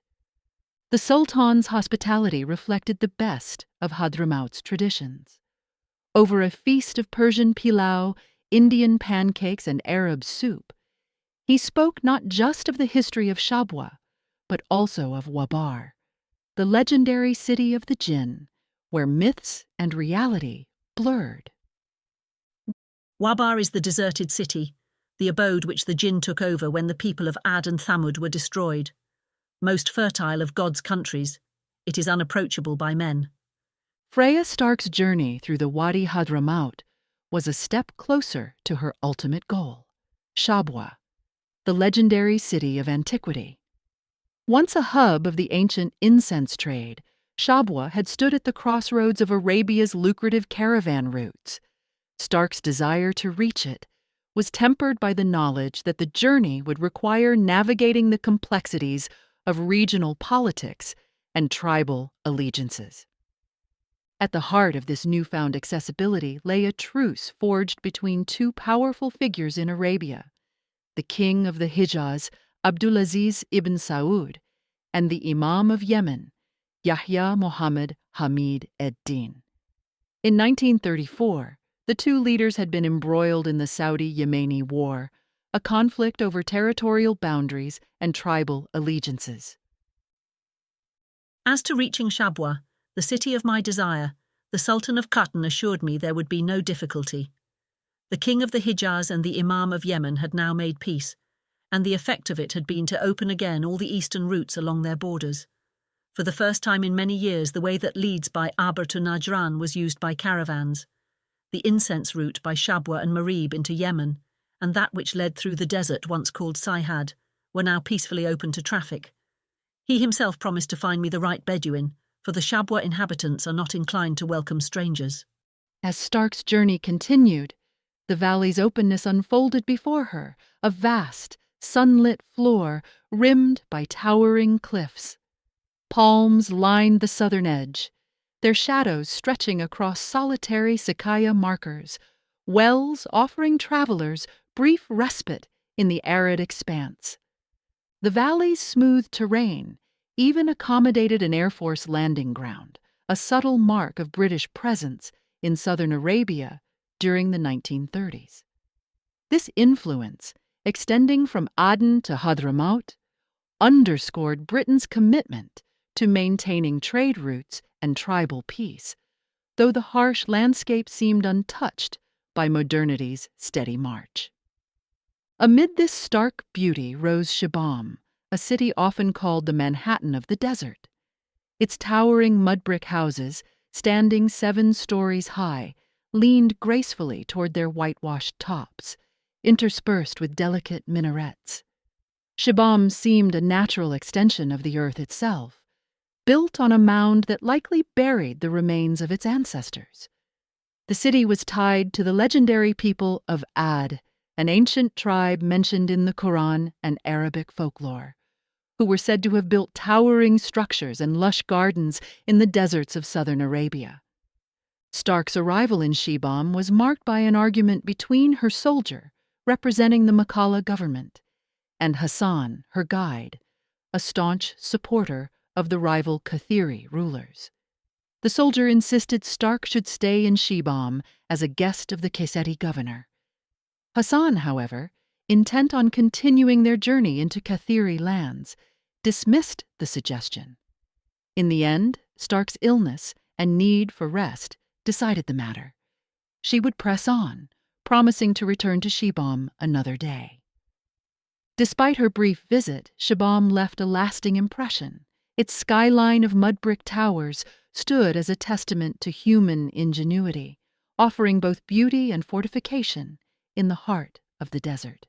The Sultan's hospitality reflected the best of Hadhramaut's traditions. Over a feast of Persian pilau, Indian pancakes, and Arab soup, he spoke not just of the history of Shabwa, but also of Wabar, the legendary city of the jinn, where myths and reality blurred.
Wabar is the deserted city, the abode which the jinn took over when the people of Ad and Thamud were destroyed. Most fertile of God's countries, it is unapproachable by men.
Freya Stark's journey through the Wadi Hadhramaut was a step closer to her ultimate goal, Shabwa, the legendary city of antiquity. Once a hub of the ancient incense trade, Shabwa had stood at the crossroads of Arabia's lucrative caravan routes. Stark's desire to reach it was tempered by the knowledge that the journey would require navigating the complexities of regional politics and tribal allegiances. At the heart of this newfound accessibility lay a truce forged between two powerful figures in Arabia, the king of the Hijaz, Abdulaziz ibn Saud, and the Imam of Yemen, Yahya Mohammed Hamid ed-Din. In 1934, the two leaders had been embroiled in the Saudi-Yemeni War, a conflict over territorial boundaries and tribal allegiances.
As to reaching Shabwa, the city of my desire, the Sultan of Qatn assured me there would be no difficulty. The king of the Hijaz and the Imam of Yemen had now made peace, and the effect of it had been to open again all the eastern routes along their borders. For the first time in many years, the way that leads by Aber to Najran was used by caravans. The incense route by Shabwa and Marib into Yemen, and that which led through the desert once called Sayhad, were now peacefully open to traffic. He himself promised to find me the right Bedouin, for the Shabwa inhabitants are not inclined to welcome strangers.
As Stark's journey continued, the valley's openness unfolded before her, a vast, sunlit floor rimmed by towering cliffs. Palms lined the southern edge, their shadows stretching across solitary Sakaya markers, wells offering travelers brief respite in the arid expanse. The valley's smooth terrain even accommodated an Air Force landing ground, a subtle mark of British presence in southern Arabia during the 1930s. This influence, extending from Aden to Hadhramaut, underscored Britain's commitment to maintaining trade routes and tribal peace, though the harsh landscape seemed untouched by modernity's steady march. Amid this stark beauty rose Shibam, a city often called the Manhattan of the desert. Its towering mud-brick houses, standing 7 stories high, leaned gracefully toward their whitewashed tops, interspersed with delicate minarets. Shibam seemed a natural extension of the earth itself, built on a mound that likely buried the remains of its ancestors. The city was tied to the legendary people of Ad, an ancient tribe mentioned in the Quran and Arabic folklore, who were said to have built towering structures and lush gardens in the deserts of southern Arabia. Stark's arrival in Shibam was marked by an argument between her soldier, representing the Mukalla government, and Hassan, her guide, a staunch supporter of the rival Qatiri rulers. The soldier insisted Stark should stay in Shibam as a guest of the Qu'aiti governor. Hassan, however, intent on continuing their journey into Qatiri lands, dismissed the suggestion. In the end, Stark's illness and need for rest decided the matter. She would press on, promising to return to Shibam another day. Despite her brief visit, Shibam left a lasting impression. Its skyline of mud-brick towers stood as a testament to human ingenuity, offering both beauty and fortification in the heart of the desert.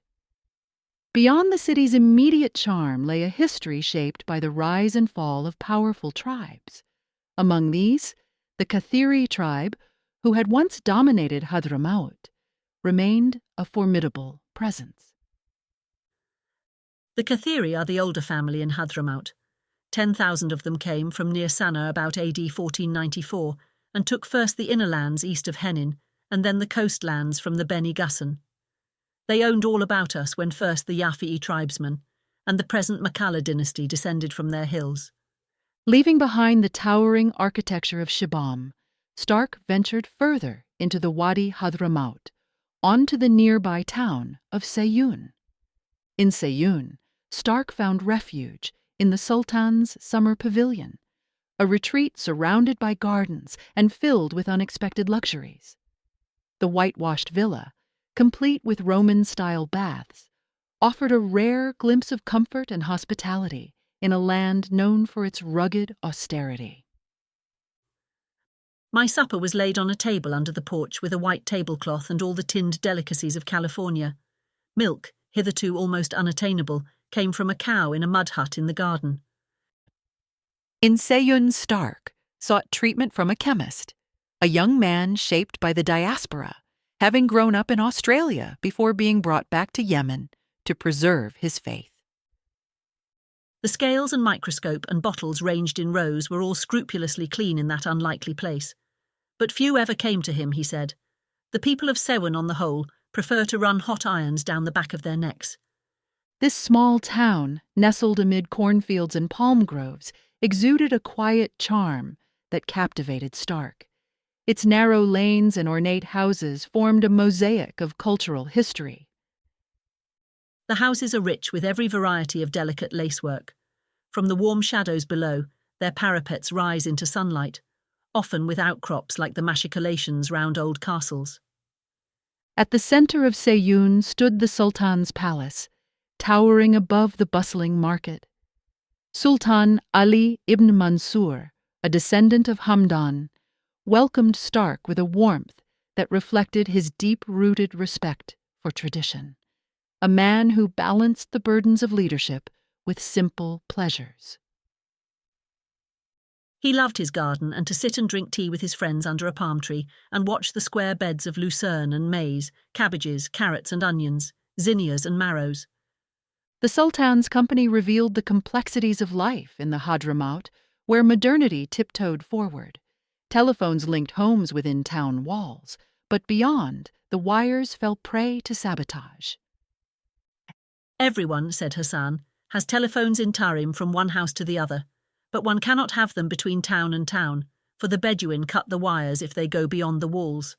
Beyond the city's immediate charm lay a history shaped by the rise and fall of powerful tribes. Among these, the Qatiri tribe, who had once dominated Hadhramaut, remained a formidable presence.
The Qatiri are the older family in Hadhramaut. 10,000 of them came from near Sana'a about AD 1494 and took first the inner lands east of Henin and then the coastlands from the Beni Ghassan. They owned all about us when first the Yafa'a tribesmen and the present Mukalla dynasty descended from their hills.
Leaving behind the towering architecture of Shibam, Stark ventured further into the Wadi Hadhramaut, onto the nearby town of Seyyun. In Seyyun, Stark found refuge in the Sultan's summer pavilion, a retreat surrounded by gardens and filled with unexpected luxuries. The whitewashed villa, complete with Roman-style baths, offered a rare glimpse of comfort and hospitality in a land known for its rugged austerity.
My supper was laid on a table under the porch with a white tablecloth and all the tinned delicacies of California. Milk, hitherto almost unattainable, came from a cow in a mud hut in the garden.
In Seyyun, Stark sought treatment from a chemist, a young man shaped by the diaspora, having grown up in Australia before being brought back to Yemen to preserve his faith.
The scales and microscope and bottles ranged in rows were all scrupulously clean in that unlikely place. But few ever came to him, he said. The people of Seyyun, on the whole, prefer to run hot irons down the back of their necks.
This small town, nestled amid cornfields and palm groves, exuded a quiet charm that captivated Stark. Its narrow lanes and ornate houses formed a mosaic of cultural history.
The houses are rich with every variety of delicate lacework. From the warm shadows below, their parapets rise into sunlight, often with outcrops like the machicolations round old castles.
At the center of Seyyun stood the Sultan's palace, towering above the bustling market. Sultan Ali ibn Mansur, a descendant of Hamdan, welcomed Stark with a warmth that reflected his deep-rooted respect for tradition. A man who balanced the burdens of leadership with simple pleasures.
He loved his garden and to sit and drink tea with his friends under a palm tree and watch the square beds of lucerne and maize, cabbages, carrots and onions, zinnias and marrows.
The Sultan's company revealed the complexities of life in the Hadhramaut, where modernity tiptoed forward. Telephones linked homes within town walls, but beyond, the wires fell prey to sabotage.
Everyone, said Hassan, has telephones in Tarim from one house to the other, but one cannot have them between town and town, for the Bedouin cut the wires if they go beyond the walls.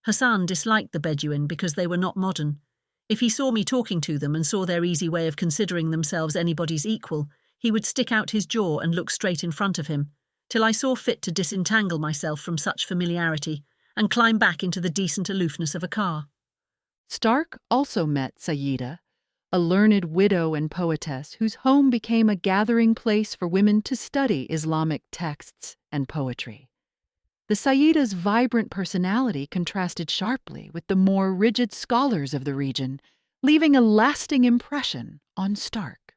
Hassan disliked the Bedouin because they were not modern. If he saw me talking to them and saw their easy way of considering themselves anybody's equal, he would stick out his jaw and look straight in front of him, till I saw fit to disentangle myself from such familiarity and climb back into the decent aloofness of a car.
Stark also met Sayyida, a learned widow and poetess whose home became a gathering place for women to study Islamic texts and poetry. The Sayyida's vibrant personality contrasted sharply with the more rigid scholars of the region, leaving a lasting impression on Stark.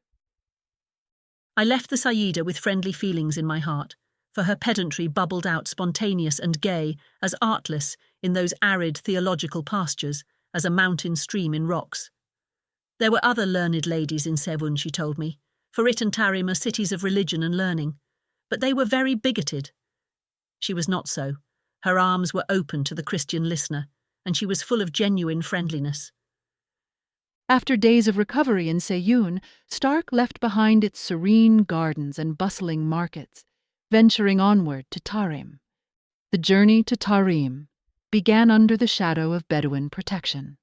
I left the Sayyida with friendly feelings in my heart, for her pedantry bubbled out spontaneous and gay, as artless in those arid theological pastures as a mountain stream in rocks. There were other learned ladies in Seyyun, she told me, for it and Tarim are cities of religion and learning, but they were very bigoted. She was not so. Her arms were open to the Christian listener, and she was full of genuine friendliness.
After days of recovery in Seyoun, Stark left behind its serene gardens and bustling markets, venturing onward to Tarim. The journey to Tarim began under the shadow of Bedouin protection.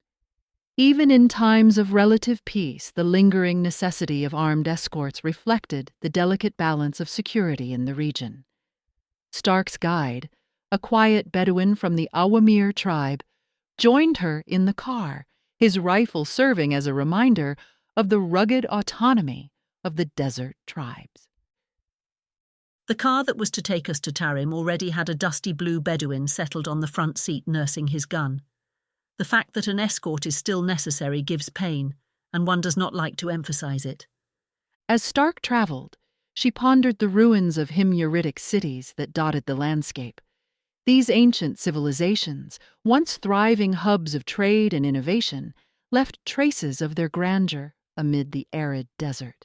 Even in times of relative peace, the lingering necessity of armed escorts reflected the delicate balance of security in the region. Stark's guide, a quiet Bedouin from the Awamir tribe, joined her in the car, his rifle serving as a reminder of the rugged autonomy of the desert tribes.
The car that was to take us to Tarim already had a dusty blue Bedouin settled on the front seat nursing his gun. The fact that an escort is still necessary gives pain, and one does not like to emphasize it.
As Stark traveled, she pondered the ruins of Himyaritic cities that dotted the landscape. These ancient civilizations, once thriving hubs of trade and innovation, left traces of their grandeur amid the arid desert.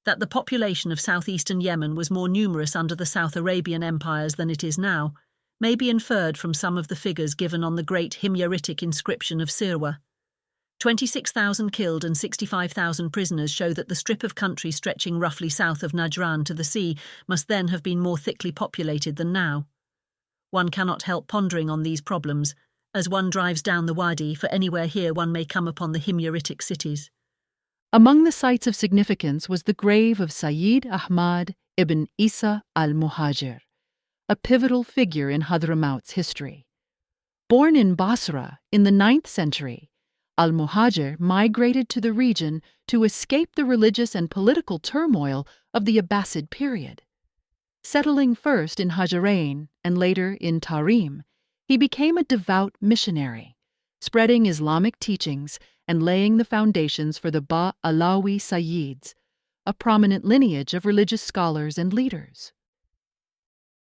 That the population of southeastern Yemen was more numerous under the South Arabian empires than it is now may be inferred from some of the figures given on the great Himyaritic inscription of Surra. 26,000 killed and 65,000 prisoners show that the strip of country stretching roughly south of Najran to the sea must then have been more thickly populated than now. One cannot help pondering on these problems. As one drives down the Wadi, for anywhere here one may come upon the Himyaritic cities.
Among the sites of significance was the grave of Sayyid Ahmad ibn Isa al-Muhajir, a pivotal figure in Hadhramaut's history. Born in Basra in the 9th century, Al-Muhajir migrated to the region to escape the religious and political turmoil of the Abbasid period. Settling first in Hajarain and later in Tarim, he became a devout missionary, spreading Islamic teachings and laying the foundations for the Alawi Seyyeds, a prominent lineage of religious scholars and leaders.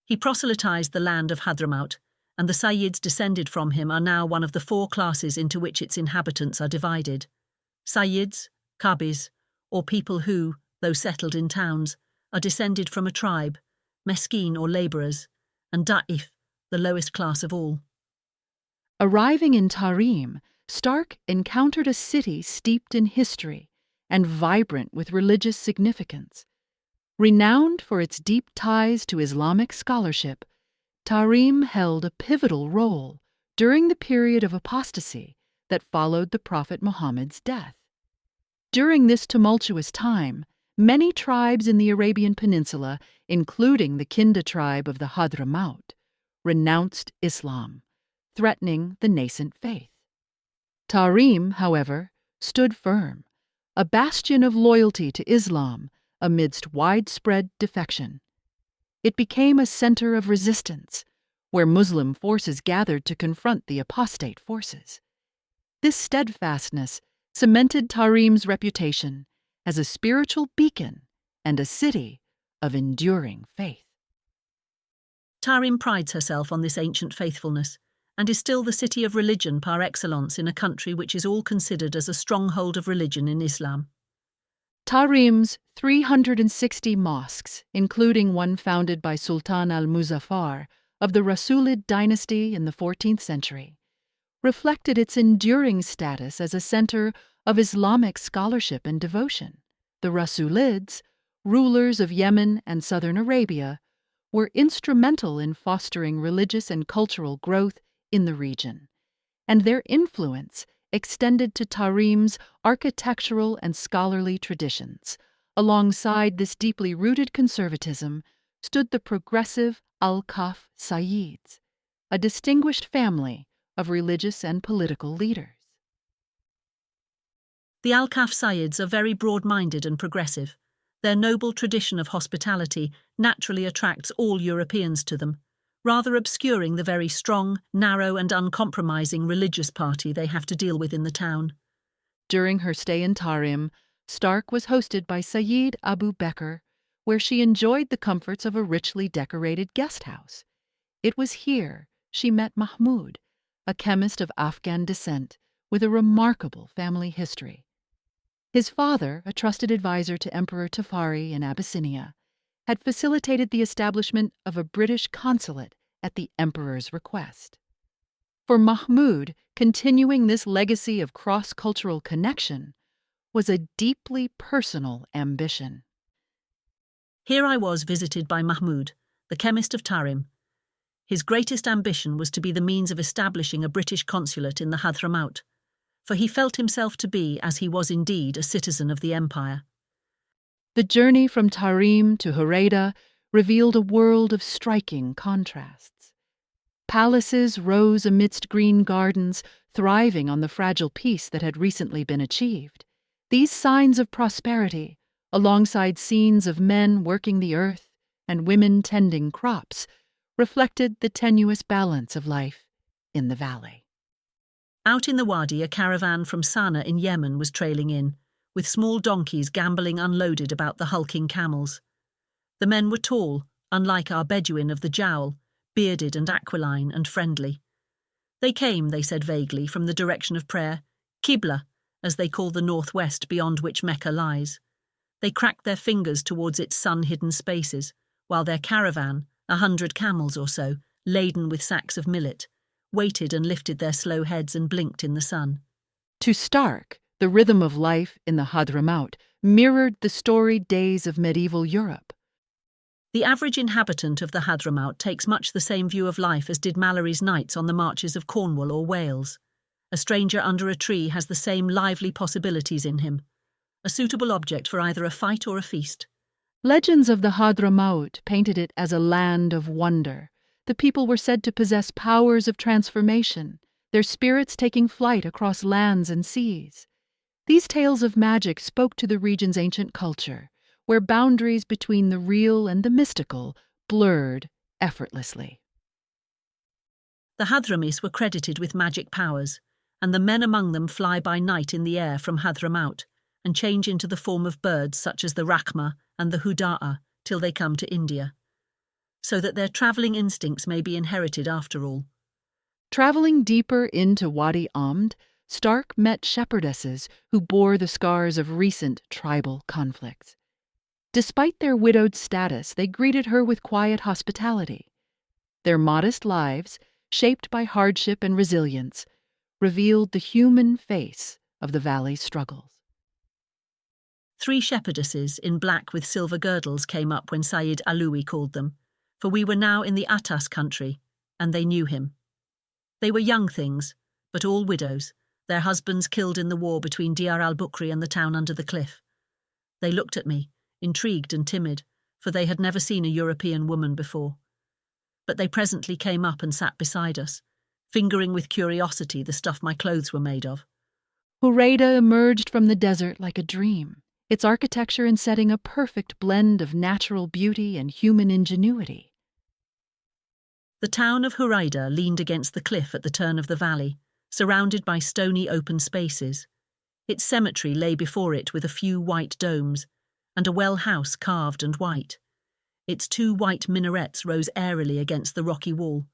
He proselytized the land of Hadhramaut, and the Seyyeds descended from him are now one of the 4 classes into which its inhabitants are divided. Seyyeds, Qabis, or people who, though settled in towns, are descended from a tribe, meskin or labourers, and da'if, the lowest class of all.
Arriving in Tarim, Stark encountered a city steeped in history and vibrant with religious significance. Renowned for its deep ties to Islamic scholarship, Tarim held a pivotal role during the period of apostasy that followed the Prophet Muhammad's death. During this tumultuous time, many tribes in the Arabian Peninsula, including the Kinda tribe of the Hadhramaut, renounced Islam, threatening the nascent faith. Tarim, however, stood firm, a bastion of loyalty to Islam amidst widespread defection. It became a center of resistance, where Muslim forces gathered to confront the apostate forces. This steadfastness cemented Tarim's reputation as a spiritual beacon and a city of enduring faith.
Tarim prides herself on this ancient faithfulness, and is still the city of religion par excellence in a country which is all considered as a stronghold of religion in Islam.
Tarim's 360 mosques, including one founded by Sultan al-Muzaffar of the Rasulid dynasty in the 14th century, reflected its enduring status as a center of Islamic scholarship and devotion. The Rasulids, rulers of Yemen and southern Arabia, were instrumental in fostering religious and cultural growth in the region, and their influence extended to Tarim's architectural and scholarly traditions. Alongside this deeply rooted conservatism stood the progressive Kaff Seyyeds, a distinguished family of religious and political leaders.
The Kaff Seyyeds are very broad-minded and progressive. Their noble tradition of hospitality naturally attracts all Europeans to them, rather obscuring the very strong, narrow and uncompromising religious party they have to deal with in the town.
During her stay in Tarim, Stark was hosted by Sayyid Abu Bekr, where she enjoyed the comforts of a richly decorated guest house. It was here she met Mahmud, a chemist of Afghan descent with a remarkable family history. His father, a trusted advisor to Emperor Tafari in Abyssinia, had facilitated the establishment of a British consulate at the emperor's request. For Mahmud, continuing this legacy of cross-cultural connection was a deeply personal ambition.
Here I was visited by Mahmud, the chemist of Tarim. His greatest ambition was to be the means of establishing a British consulate in the Hadhramaut, for he felt himself to be, as he was indeed, a citizen of the empire.
The journey from Tarim to Horeida revealed a world of striking contrasts. Palaces rose amidst green gardens, thriving on the fragile peace that had recently been achieved. These signs of prosperity, alongside scenes of men working the earth and women tending crops, reflected the tenuous balance of life in the valley.
Out in the Wadi, a caravan from Qana in Yemen was trailing in, with small donkeys gambolling unloaded about the hulking camels. The men were tall, unlike our Bedouin of the jowl, bearded and aquiline and friendly. They came, they said vaguely, from the direction of prayer, Qibla, as they call the northwest beyond which Mecca lies. They cracked their fingers towards its sun-hidden spaces, while their caravan, 100 camels or so, laden with sacks of millet, waited and lifted their slow heads and blinked in the sun.
To Stark, the rhythm of life in the Hadhramaut mirrored the storied days of medieval Europe.
The average inhabitant of the Hadhramaut takes much the same view of life as did Mallory's knights on the marches of Cornwall or Wales. A stranger under a tree has the same lively possibilities in him, a suitable object for either a fight or a feast.
Legends of the Hadhramaut painted it as a land of wonder. The people were said to possess powers of transformation, their spirits taking flight across lands and seas. These tales of magic spoke to the region's ancient culture, where boundaries between the real and the mystical blurred effortlessly.
The Hadramis were credited with magic powers, and the men among them fly by night in the air from Hadhramaut and change into the form of birds such as the Rakhma and the Huda'a till they come to India, so that their travelling instincts may be inherited after all.
Traveling deeper into Wadi Amd, Stark met shepherdesses who bore the scars of recent tribal conflicts. Despite their widowed status, they greeted her with quiet hospitality. Their modest lives, shaped by hardship and resilience, revealed the human face of the valley's struggles.
3 shepherdesses in black with silver girdles came up when Sayyid Alawi called them, for we were now in the Atas country, and they knew him. They were young things, but all widows, their husbands killed in the war between Diyar al-Bukri and the town under the cliff. They looked at me, intrigued and timid, for they had never seen a European woman before. But they presently came up and sat beside us, fingering with curiosity the stuff my clothes were made of.
Horeida emerged from the desert like a dream, its architecture and setting a perfect blend of natural beauty and human ingenuity.
The town of Horeida leaned against the cliff at the turn of the valley, surrounded by stony open spaces. Its cemetery lay before it with a few white domes, and a well house carved and white. Its 2 white minarets rose airily against the rocky wall.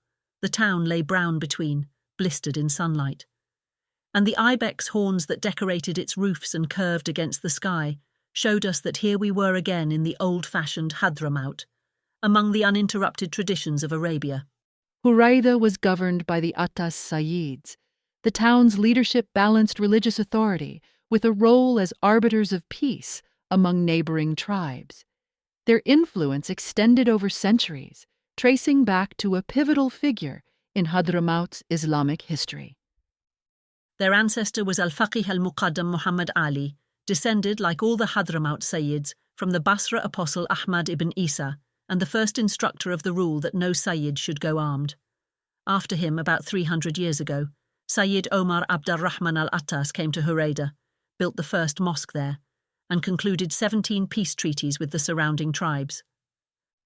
The town lay brown between, blistered in sunlight. And the ibex horns that decorated its roofs and curved against the sky showed us that here we were again in the old-fashioned Hadhramaut, among the uninterrupted traditions of Arabia.
Horeida was governed by the Kaff Seyyeds. The town's leadership balanced religious authority with a role as arbiters of peace among neighboring tribes. Their influence extended over centuries, tracing back to a pivotal figure in Hadhramaut's Islamic history.
Their ancestor was Al-Faqih al-Muqaddam Muhammad Ali, descended, like all the Hadhramaut Sayyids, from the Basra apostle Ahmad ibn Isa, and the first instructor of the rule that no Sayyid should go armed. After him, about 300 years ago, Sayyid Omar Abdurrahman al-Attas came to Horeida, built the first mosque there, and concluded 17 peace treaties with the surrounding tribes.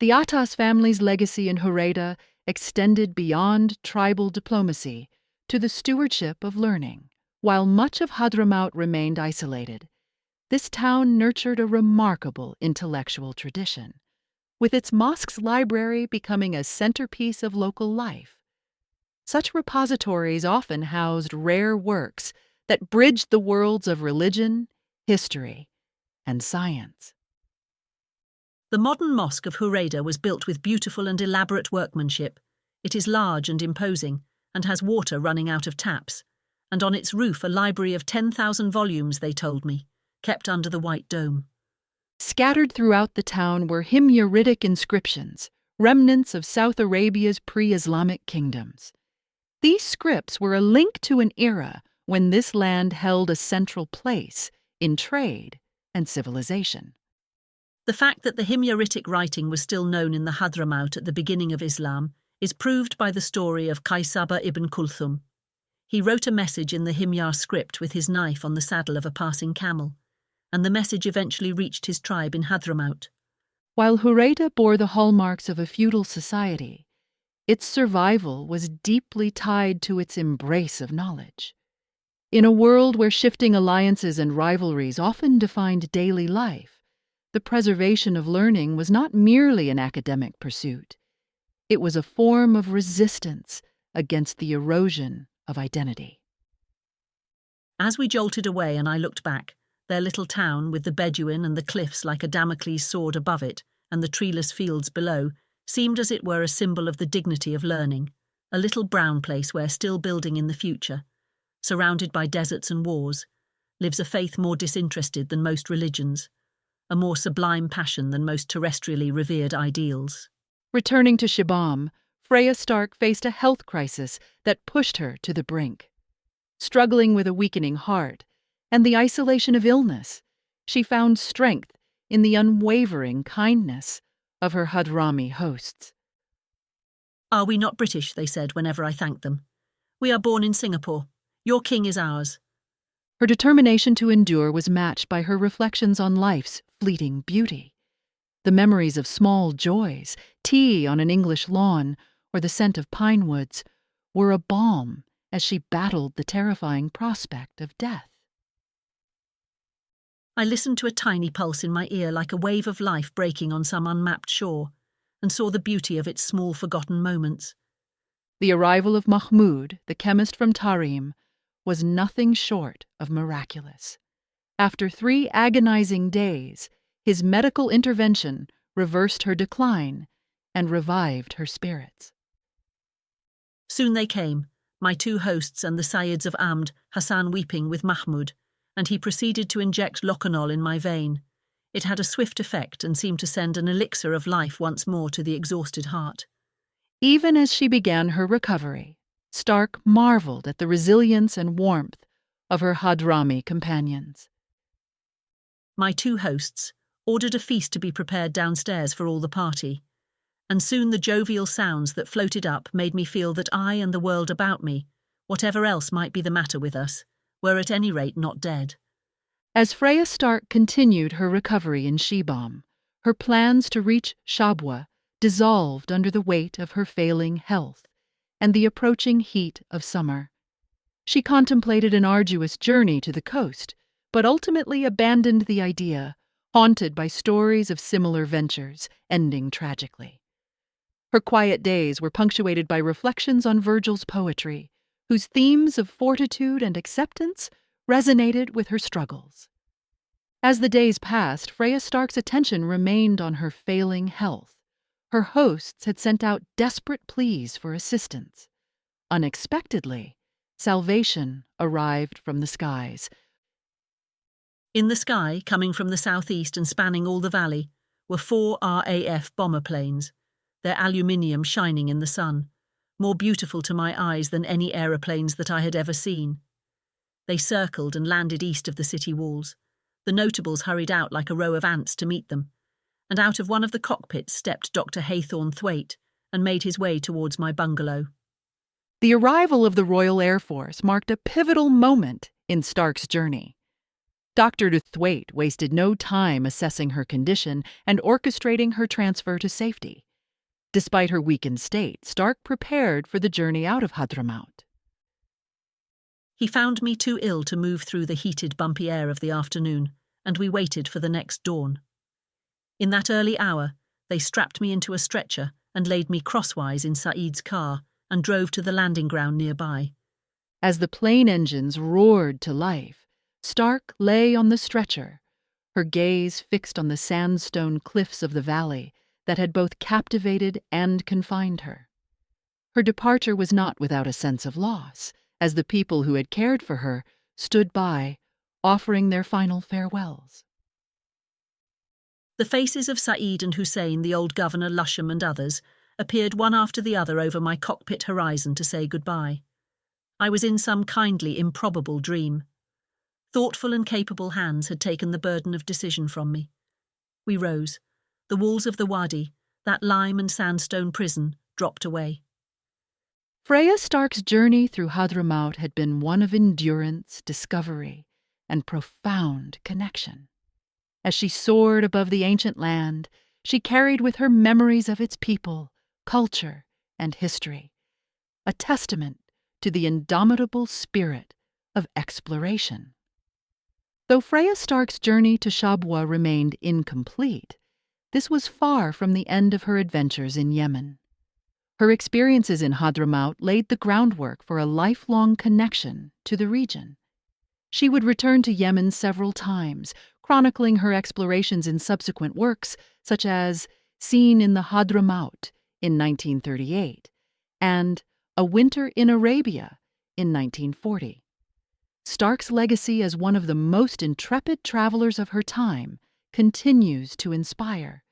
The Attas family's legacy in Horeida extended beyond tribal diplomacy to the stewardship of learning. While much of Hadhramaut remained isolated, this town nurtured a remarkable intellectual tradition, with its mosque's library becoming a centerpiece of local life. Such repositories often housed rare works that bridged the worlds of religion, history, and science.
The modern mosque of Horeida was built with beautiful and elaborate workmanship, It is large and imposing, and has water running out of taps, and on its roof a library of 10,000 volumes, they told me, kept under the white dome.
Scattered throughout the town were Himyaritic inscriptions, remnants of South Arabia's pre-Islamic kingdoms. These scripts were a link to an era when this land held a central place in trade and civilization.
The fact that the Himyaritic writing was still known in the Hadhramaut at the beginning of Islam is proved by the story of Qaisaba ibn Kulthum. He wrote a message in the Himyar script with his knife on the saddle of a passing camel, and the message eventually reached his tribe in Hadhramaut.
While Hurayda bore the hallmarks of a feudal society, its survival was deeply tied to its embrace of knowledge. In a world where shifting alliances and rivalries often defined daily life, the preservation of learning was not merely an academic pursuit. It was a form of resistance against the erosion of identity.
As we jolted away and I looked back, their little town, with the Bedouin and the cliffs like a Damocles sword above it and the treeless fields below, seemed as it were a symbol of the dignity of learning, a little brown place where, still building in the future, surrounded by deserts and wars, lives a faith more disinterested than most religions, a more sublime passion than most terrestrially revered ideals.
Returning to Shibam, Freya Stark faced a health crisis that pushed her to the brink. Struggling with a weakening heart and the isolation of illness, she found strength in the unwavering kindness of her Hadrami hosts.
"Are we not British?" they said whenever I thanked them. "We are born in Singapore. Your king is ours."
Her determination to endure was matched by her reflections on life's fleeting beauty. The memories of small joys, tea on an English lawn, or the scent of pine woods, were a balm as she battled the terrifying prospect of death.
I listened to a tiny pulse in my ear like a wave of life breaking on some unmapped shore, and saw the beauty of its small forgotten moments.
The arrival of Mahmoud, the chemist from Tarim, was nothing short of miraculous. After 3 agonizing days, his medical intervention reversed her decline and revived her spirits.
Soon they came, my 2 hosts and the Sayyids of Amd, Hassan weeping with Mahmud, and he proceeded to inject locanol in my vein. It had a swift effect and seemed to send an elixir of life once more to the exhausted heart.
Even as she began her recovery, Stark marveled at the resilience and warmth of her Hadrami companions.
My 2 hosts ordered a feast to be prepared downstairs for all the party, and soon the jovial sounds that floated up made me feel that I and the world about me, whatever else might be the matter with us, were at any rate not dead.
As Freya Stark continued her recovery in Shibam, her plans to reach Shabwa dissolved under the weight of her failing health and the approaching heat of summer. She contemplated an arduous journey to the coast, but ultimately abandoned the idea, haunted by stories of similar ventures ending tragically. Her quiet days were punctuated by reflections on Virgil's poetry, whose themes of fortitude and acceptance resonated with her struggles. As the days passed, Freya Stark's attention remained on her failing health. Her hosts had sent out desperate pleas for assistance. Unexpectedly, salvation arrived from the skies.
In the sky, coming from the southeast and spanning all the valley, were 4 RAF bomber planes, their aluminium shining in the sun, more beautiful to my eyes than any aeroplanes that I had ever seen. They circled and landed east of the city walls. The notables hurried out like a row of ants to meet them, and out of one of the cockpits stepped Dr. Haythorne Thwaite and made his way towards my bungalow.
The arrival of the Royal Air Force marked a pivotal moment in Stark's journey. Dr. Thwaite wasted no time assessing her condition and orchestrating her transfer to safety. Despite her weakened state, Stark prepared for the journey out of Hadhramaut.
He found me too ill to move through the heated, bumpy air of the afternoon, and we waited for the next dawn. In that early hour, they strapped me into a stretcher and laid me crosswise in Saeed's car and drove to the landing ground nearby.
As the plane engines roared to life, Stark lay on the stretcher, her gaze fixed on the sandstone cliffs of the valley that had both captivated and confined her. Her departure was not without a sense of loss, as the people who had cared for her stood by, offering their final farewells.
The faces of Saeed and Hussein, the old governor, Lusham and others, appeared one after the other over my cockpit horizon to say goodbye. I was in some kindly, improbable dream. Thoughtful and capable hands had taken the burden of decision from me. We rose. The walls of the Wadi, that lime and sandstone prison, dropped away.
Freya Stark's journey through Hadhramaut had been one of endurance, discovery, and profound connection. As she soared above the ancient land, she carried with her memories of its people, culture, and history, a testament to the indomitable spirit of exploration. Though Freya Stark's journey to Shabwa remained incomplete, this was far from the end of her adventures in Yemen. Her experiences in Hadhramaut laid the groundwork for a lifelong connection to the region. She would return to Yemen several times, chronicling her explorations in subsequent works, such as Scene in the Hadhramaut in 1938 and A Winter in Arabia in 1940. Stark's legacy as one of the most intrepid travelers of her time continues to inspire,